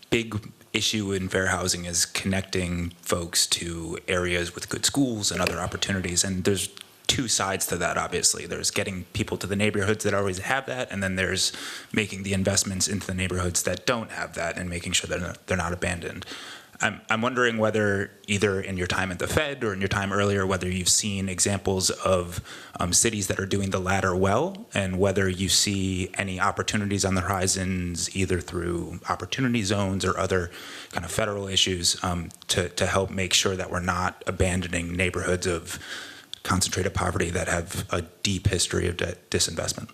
big issue in fair housing is connecting folks to areas with good schools and other opportunities. And there's two sides to that, obviously. There's getting people to the neighborhoods that always have that, and then there's making the investments into the neighborhoods that don't have that and making sure that they're not abandoned. I'm wondering whether either in your time at the Fed or in your time earlier, whether you've seen examples of cities that are doing the latter well, and whether you see any opportunities on the horizons, either through opportunity zones or other kind of federal issues, to help make sure that we're not abandoning neighborhoods of concentrated poverty that have a deep history of disinvestment.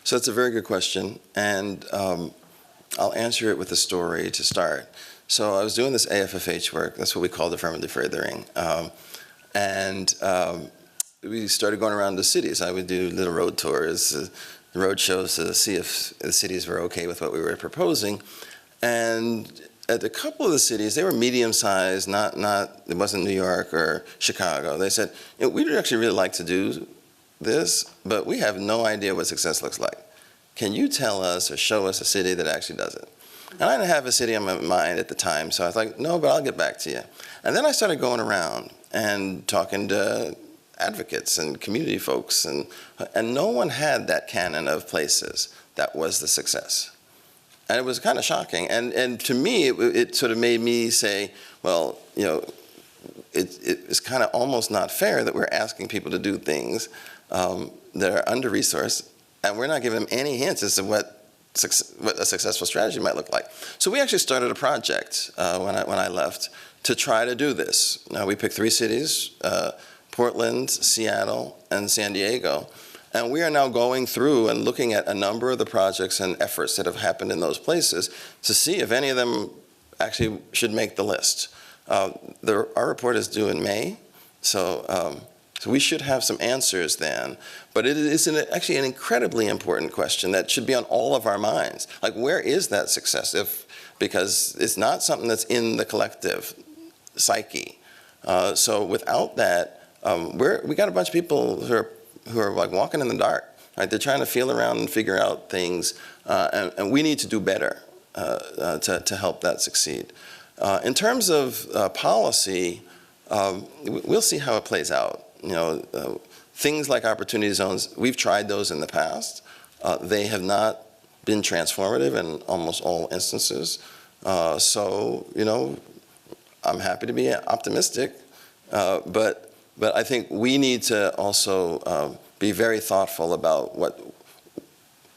So that's a very good question, and I'll answer it with a story to start. So I was doing this AFFH work, that's what we call affirmative furthering, and we started going around the cities. I would do little road tours, road shows to see if the cities were okay with what we were proposing, and at a couple of the cities, they were medium-sized, it wasn't New York or Chicago. They said, we'd actually really like to do this, but we have no idea what success looks like. Can you tell us or show us a city that actually does it? And I didn't have a city on my mind at the time, so I was like, no, but I'll get back to you. And then I started going around and talking to advocates and community folks, and no one had that canon of places that was the success. And it was kind of shocking. And to me, it sort of made me say, well, it's kind of almost not fair that we're asking people to do things that are under-resourced, and we're not giving them any hints as to what a successful strategy might look like. So we actually started a project when I left to try to do this. Now we picked 3 cities, Portland, Seattle, and San Diego. And we are now going through and looking at a number of the projects and efforts that have happened in those places to see if any of them actually should make the list. Our report is due in May, so we should have some answers then. But it is actually an incredibly important question that should be on all of our minds. Like, where is that success? Because it's not something that's in the collective psyche. So without that, we got a bunch of people who are like walking in the dark. Right? They're trying to feel around and figure out things, and we need to do better to help that succeed. In terms of policy, we'll see how it plays out. Things like opportunity zones, we've tried those in the past. They have not been transformative in almost all instances. So, I'm happy to be optimistic, but I think we need to also be very thoughtful about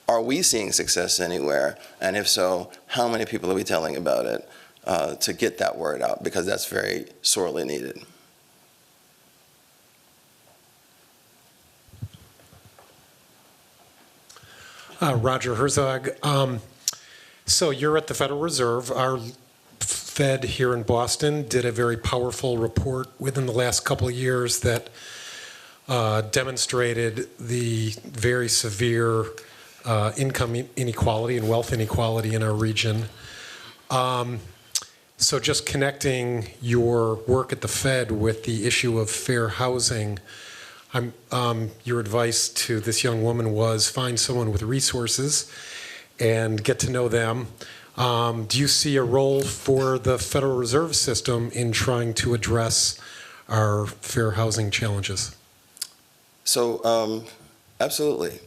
are we seeing success anywhere? And if so, how many people are we telling about it to get that word out? Because that's very sorely needed. Roger Herzog. So you're at the Federal Reserve. Our Fed here in Boston did a very powerful report within the last couple of years that demonstrated the very severe income inequality and wealth inequality in our region. So just connecting your work at the Fed with the issue of fair housing, your advice to this young woman was find someone with resources and get to know them. Do you see a role for the Federal Reserve System in trying to address our fair housing challenges? So, absolutely.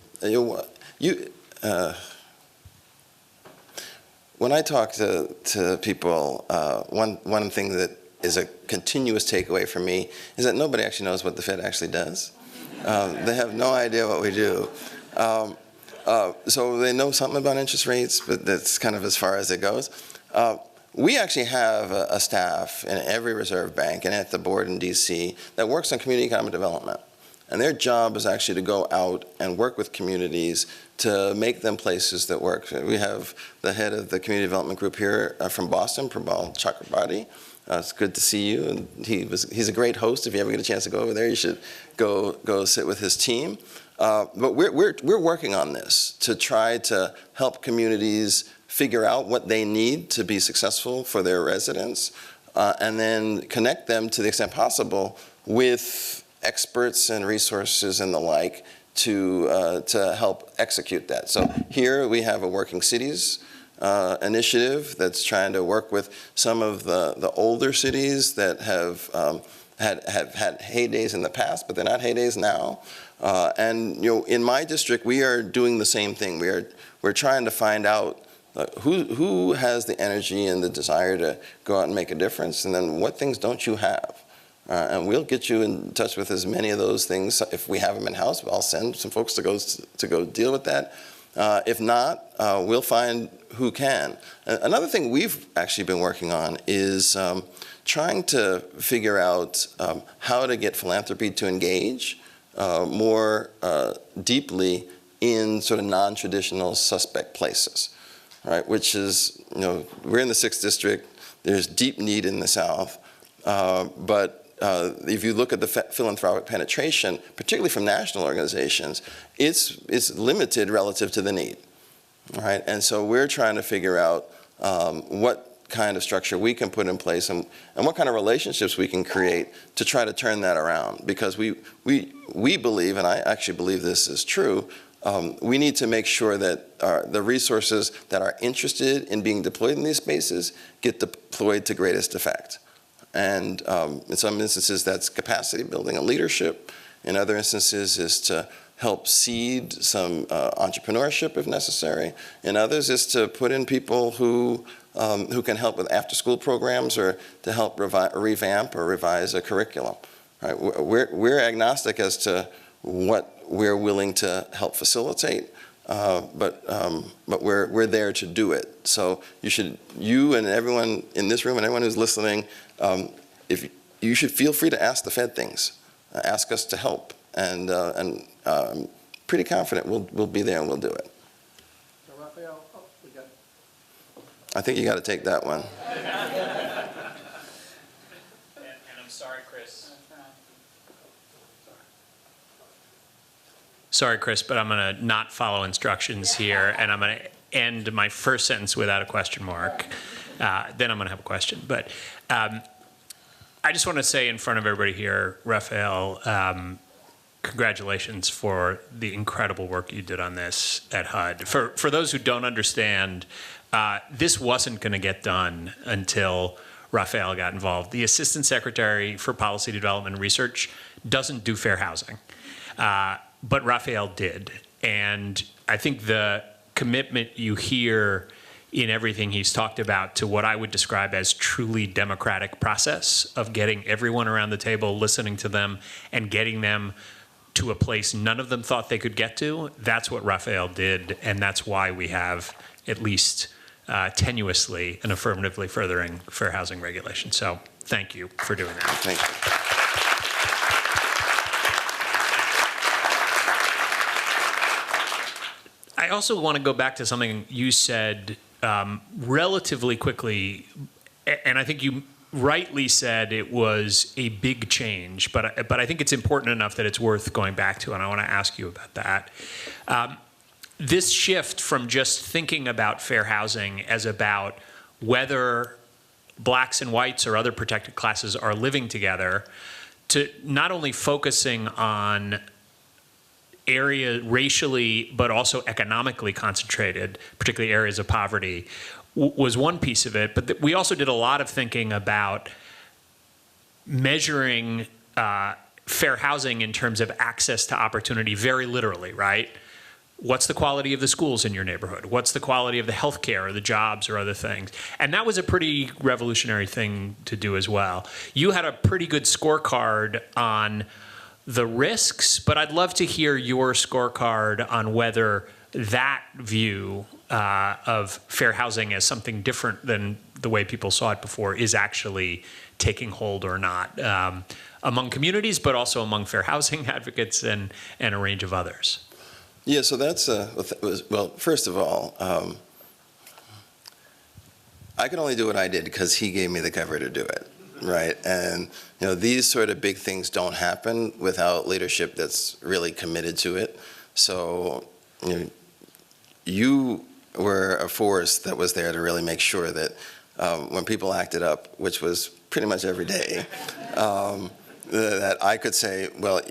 When I talk to people, one thing that is a continuous takeaway for me is that nobody actually knows what the Fed actually does. They have no idea what we do. So they know something about interest rates, but that's kind of as far as it goes. We actually have a staff in every reserve bank and at the board in DC that works on community economic development. And their job is actually to go out and work with communities to make them places that work. We have the head of the community development group here from Boston, Prabal Chakrabarty. It's good to see you. And he's a great host. If you ever get a chance to go over there, you should go sit with his team. But we're working on this to try to help communities figure out what they need to be successful for their residents, and then connect them to the extent possible with experts and resources and the like to help execute that. So here we have a Working Cities initiative that's trying to work with some of the older cities that have have had heydays in the past, but they're not heydays now. And in my district, we are doing the same thing. We're trying to find out who has the energy and the desire to go out and make a difference, and then what things don't you have? And we'll get you in touch with as many of those things. If we have them in-house, I'll send some folks to go deal with that. If not, we'll find who can. Another thing we've actually been working on is trying to figure out how to get philanthropy to engage more deeply in sort of non-traditional suspect places, right? Which is, we're in the 6th District, there's deep need in the South, but if you look at the philanthropic penetration, particularly from national organizations, it's limited relative to the need, right? And so we're trying to figure out what kind of structure we can put in place and what kind of relationships we can create to try to turn that around. Because we believe, and I actually believe this is true, we need to make sure that the resources that are interested in being deployed in these spaces get deployed to greatest effect. And in some instances, that's capacity building and leadership. In other instances, is to help seed some entrepreneurship if necessary. In others, is to put in people who can help with after-school programs or to help revamp or revise a curriculum. Right? We're agnostic as to what we're willing to help facilitate, but we're there to do it. So you and everyone in this room and everyone who's listening, if you should feel free to ask the Fed things, ask us to help, and I'm pretty confident we'll be there and we'll do it. So Raphael, we got. I think you got to take that one. And I'm sorry, Chris. Sorry, Chris, but I'm going to not follow instructions here, and I'm going to end my first sentence without a question mark. Then I'm going to have a question. But I just want to say in front of everybody here, Raphael, congratulations for the incredible work you did on this at HUD. For those who don't understand, this wasn't going to get done until Raphael got involved. The Assistant Secretary for Policy Development and Research doesn't do fair housing, but Raphael did. And I think the commitment you hear in everything he's talked about to what I would describe as truly democratic process of getting everyone around the table, listening to them, and getting them to a place none of them thought they could get to, that's what Raphael did, and that's why we have, at least tenuously and affirmatively furthering fair housing regulation. So thank you for doing that. Thank you. I also want to go back to something you said relatively quickly, and I think you rightly said it was a big change, but I think it's important enough that it's worth going back to, and I want to ask you about that. This shift from just thinking about fair housing as about whether blacks and whites or other protected classes are living together to not only focusing on area racially but also economically concentrated, particularly areas of poverty, was one piece of it. But we also did a lot of thinking about measuring fair housing in terms of access to opportunity very literally, right? What's the quality of the schools in your neighborhood? What's the quality of the healthcare or the jobs or other things? And that was a pretty revolutionary thing to do as well. You had a pretty good scorecard on the risks, but I'd love to hear your scorecard on whether that view of fair housing as something different than the way people saw it before is actually taking hold or not among communities, but also among fair housing advocates and a range of others. Yeah, so that's, well, first of all, I could only do what I did because he gave me the cover to do it, right? And, you know, these sort of big things don't happen without leadership that's really committed to it. So, you were a force that was there to really make sure that when people acted up, which was pretty much every day, that I could say, well,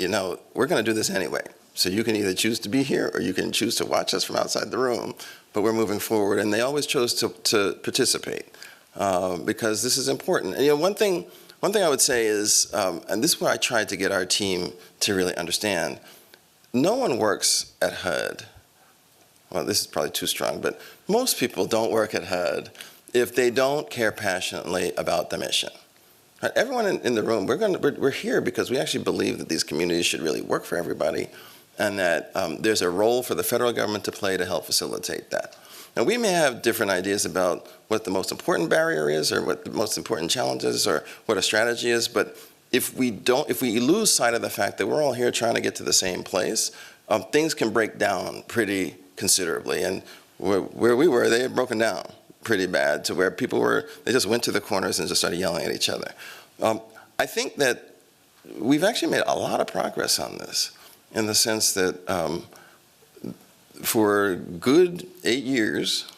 we're going to do this anyway. So you can either choose to be here or you can choose to watch us from outside the room, but we're moving forward. And they always chose to participate. because this is important. And, one thing I would say is, and this is what I tried to get our team to really understand, no one works at HUD. Well, this is probably too strong, but most people don't work at HUD if they don't care passionately about the mission. Right? Everyone in the room, we're here because we actually believe that these communities should really work for everybody, and that there's a role for the federal government to play to help facilitate that. Now, we may have different ideas about what the most important barrier is, or what the most important challenge is, or what a strategy is, but if we lose sight of the fact that we're all here trying to get to the same place, things can break down pretty considerably. And where we were, they had broken down pretty bad to where people they just went to the corners and just started yelling at each other. I think that we've actually made a lot of progress on this, in the sense that for a good 8 years,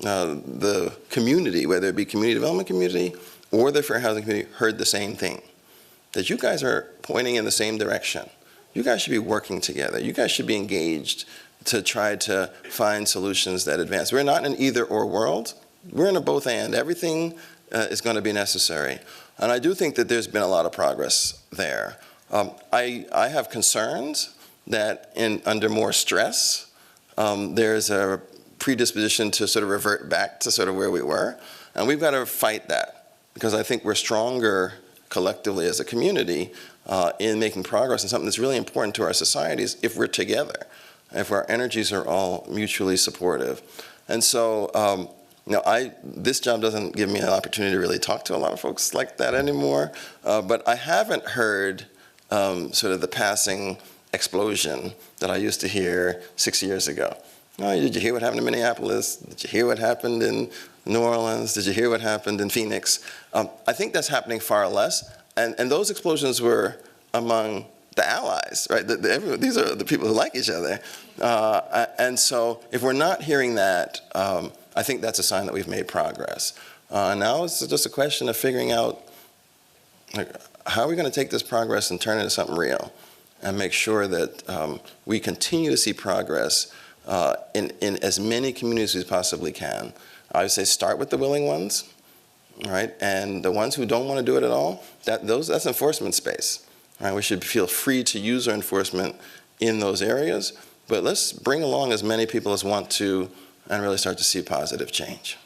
the community, whether it be community development community or the fair housing community, heard the same thing, that you guys are pointing in the same direction. You guys should be working together. You guys should be engaged to try to find solutions that advance. We're not in an either-or world. We're in a both-and. Everything is going to be necessary. And I do think that there's been a lot of progress there. I have concerns that under more stress, there's a predisposition to sort of revert back to sort of where we were. And we've got to fight that, because I think we're stronger collectively as a community in making progress in something that's really important to our societies if we're together, if our energies are all mutually supportive. And so, this job doesn't give me an opportunity to really talk to a lot of folks like that anymore, but I haven't heard sort of the passing explosion that I used to hear 6 years ago. Oh, did you hear what happened in Minneapolis? Did you hear what happened in New Orleans? Did you hear what happened in Phoenix? I think that's happening far less, and those explosions were among the allies, right? These are the people who like each other. And so if we're not hearing that, I think that's a sign that we've made progress. Now it's just a question of figuring out, how are we going to take this progress and turn it into something real, and make sure that we continue to see progress in as many communities as we possibly can. I would say start with the willing ones, right? And the ones who don't want to do it at all, that's enforcement space. Right? We should feel free to use our enforcement in those areas, but let's bring along as many people as want to and really start to see positive change.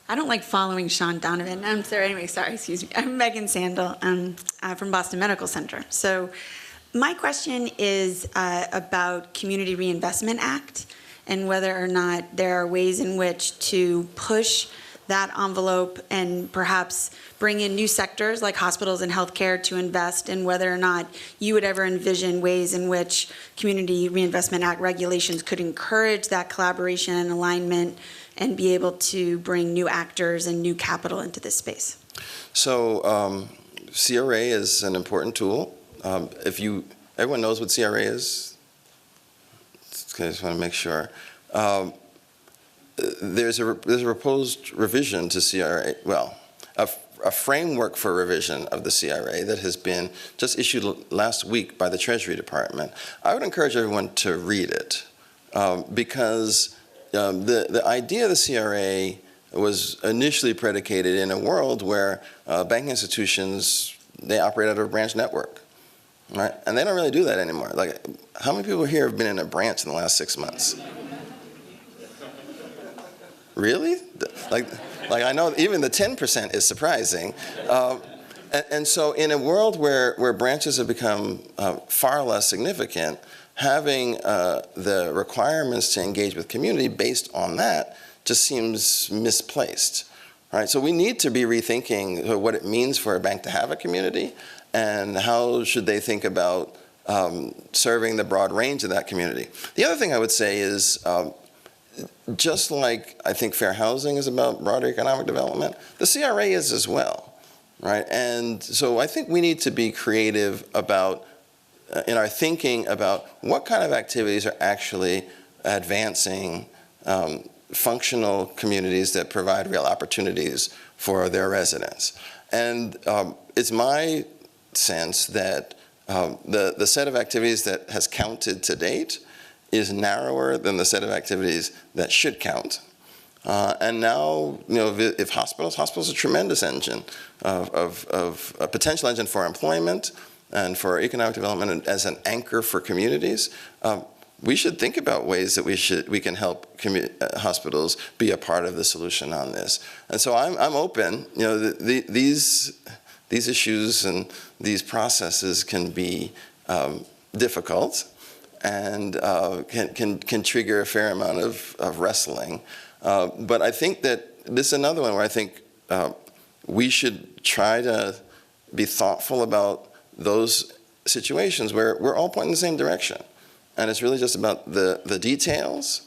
I don't like following Sean Donovan. Excuse me. I'm Megan Sandel from Boston Medical Center. So my question is about Community Reinvestment Act, and whether or not there are ways in which to push that envelope and perhaps bring in new sectors like hospitals and healthcare to invest, and whether or not you would ever envision ways in which Community Reinvestment Act regulations could encourage that collaboration and alignment and be able to bring new actors and new capital into this space. So CRA is an important tool. Everyone knows what CRA is? I just want to make sure. There's a proposed revision to CRA, a framework for revision of the CRA that has been just issued last week by the Treasury Department. I would encourage everyone to read it, because the idea of the CRA was initially predicated in a world where banking institutions, they operate out of a branch network, right? And they don't really do that anymore. Like, how many people here have been in a branch in the last 6 months? Really? Like I know even the 10% is surprising. And so in a world where branches have become far less significant, having the requirements to engage with community based on that just seems misplaced, right? So we need to be rethinking what it means for a bank to have a community, and how should they think about serving the broad range of that community. The other thing I would say is, just like I think fair housing is about broader economic development, the CRA is as well, right? And so I think we need to be creative about, in our thinking about what kind of activities are actually advancing functional communities that provide real opportunities for their residents. And it's my sense that the set of activities that has counted to date is narrower than the set of activities that should count. And now, if hospitals are a tremendous engine of a potential engine for employment and for economic development and as an anchor for communities. We should think about ways that we can help hospitals be a part of the solution on this. And so I'm open. These issues and these processes can be difficult and can trigger a fair amount of wrestling. But I think that this is another one where I think we should try to be thoughtful about those situations where we're all pointing in the same direction. And it's really just about the details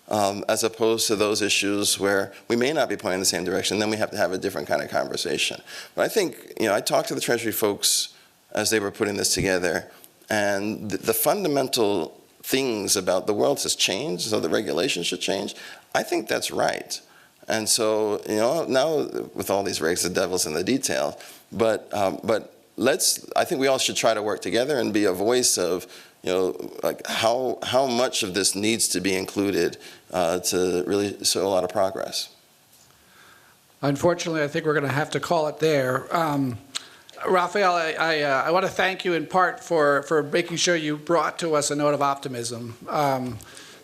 as opposed to those issues where we may not be pointing in the same direction. Then we have to have a different kind of conversation. But I think, I talked to the Treasury folks as they were putting this together, and the fundamental things about the world has changed, so the regulations should change. I think that's right. And so, now with all these regs, the devil's in the detail. But I think we all should try to work together and be a voice of, like how much of this needs to be included to really show a lot of progress. Unfortunately, I think we're going to have to call it there. Raphael, I want to thank you in part for making sure you brought to us a note of optimism.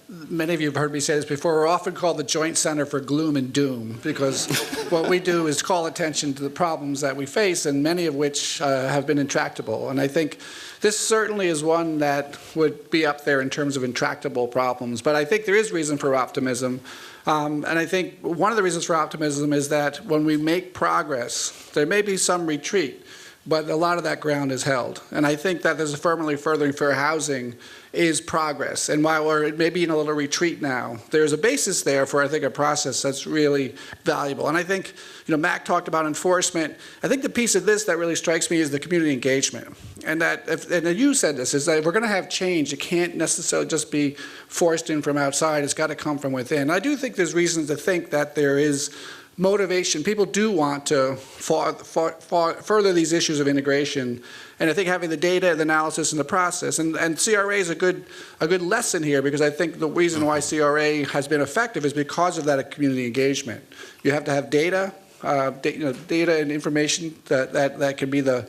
Many of you have heard me say this before. We're often called the Joint Center for Gloom and Doom because what we do is call attention to the problems that we face, and many of which have been intractable. And I think this certainly is one that would be up there in terms of intractable problems. But I think there is reason for optimism. And I think one of the reasons for optimism is that when we make progress, there may be some retreat, but a lot of that ground is held. And I think that there's affirmatively furthering fair housing is progress. And while we're maybe in a little retreat now, there's a basis there for, I think, a process that's really valuable. And I think, Mac talked about enforcement. I think the piece of this that really strikes me is the community engagement. And and you said this, is that if we're going to have change, it can't necessarily just be forced in from outside. It's got to come from within. I do think there's reasons to think that there is motivation. People do want to further these issues of integration, and I think having the data, the analysis, and the process, and CRA is a good lesson here, because I think the reason why CRA has been effective is because of that community engagement. You have to have data, data and information that can be the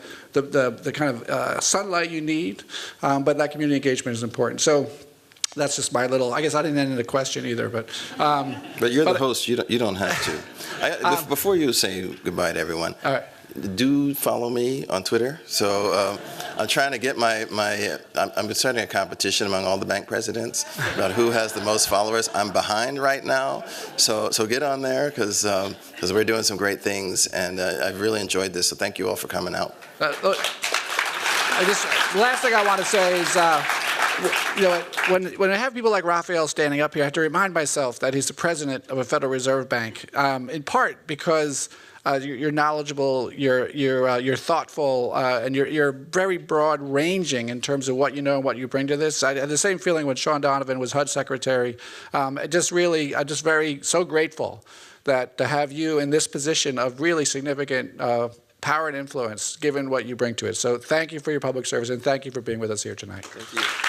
kind of sunlight you need, but that community engagement is important. So that's just my little. I guess I didn't end in a question either, but. But you're the host. You don't have to. Before you say goodbye to everyone, all right. Do follow me on Twitter. So I'm trying to get I'm starting a competition among all the bank presidents about who has the most followers. I'm behind right now, so get on there because we're doing some great things, and I've really enjoyed this. So thank you all for coming out. The last thing I want to say is. When I have people like Raphael standing up here, I have to remind myself that he's the president of a Federal Reserve Bank, in part because you're knowledgeable, you're thoughtful, and you're very broad-ranging in terms of what you know and what you bring to this. I had the same feeling when Sean Donovan was HUD secretary. I'm just so grateful that to have you in this position of really significant power and influence, given what you bring to it. So thank you for your public service, and thank you for being with us here tonight. Thank you.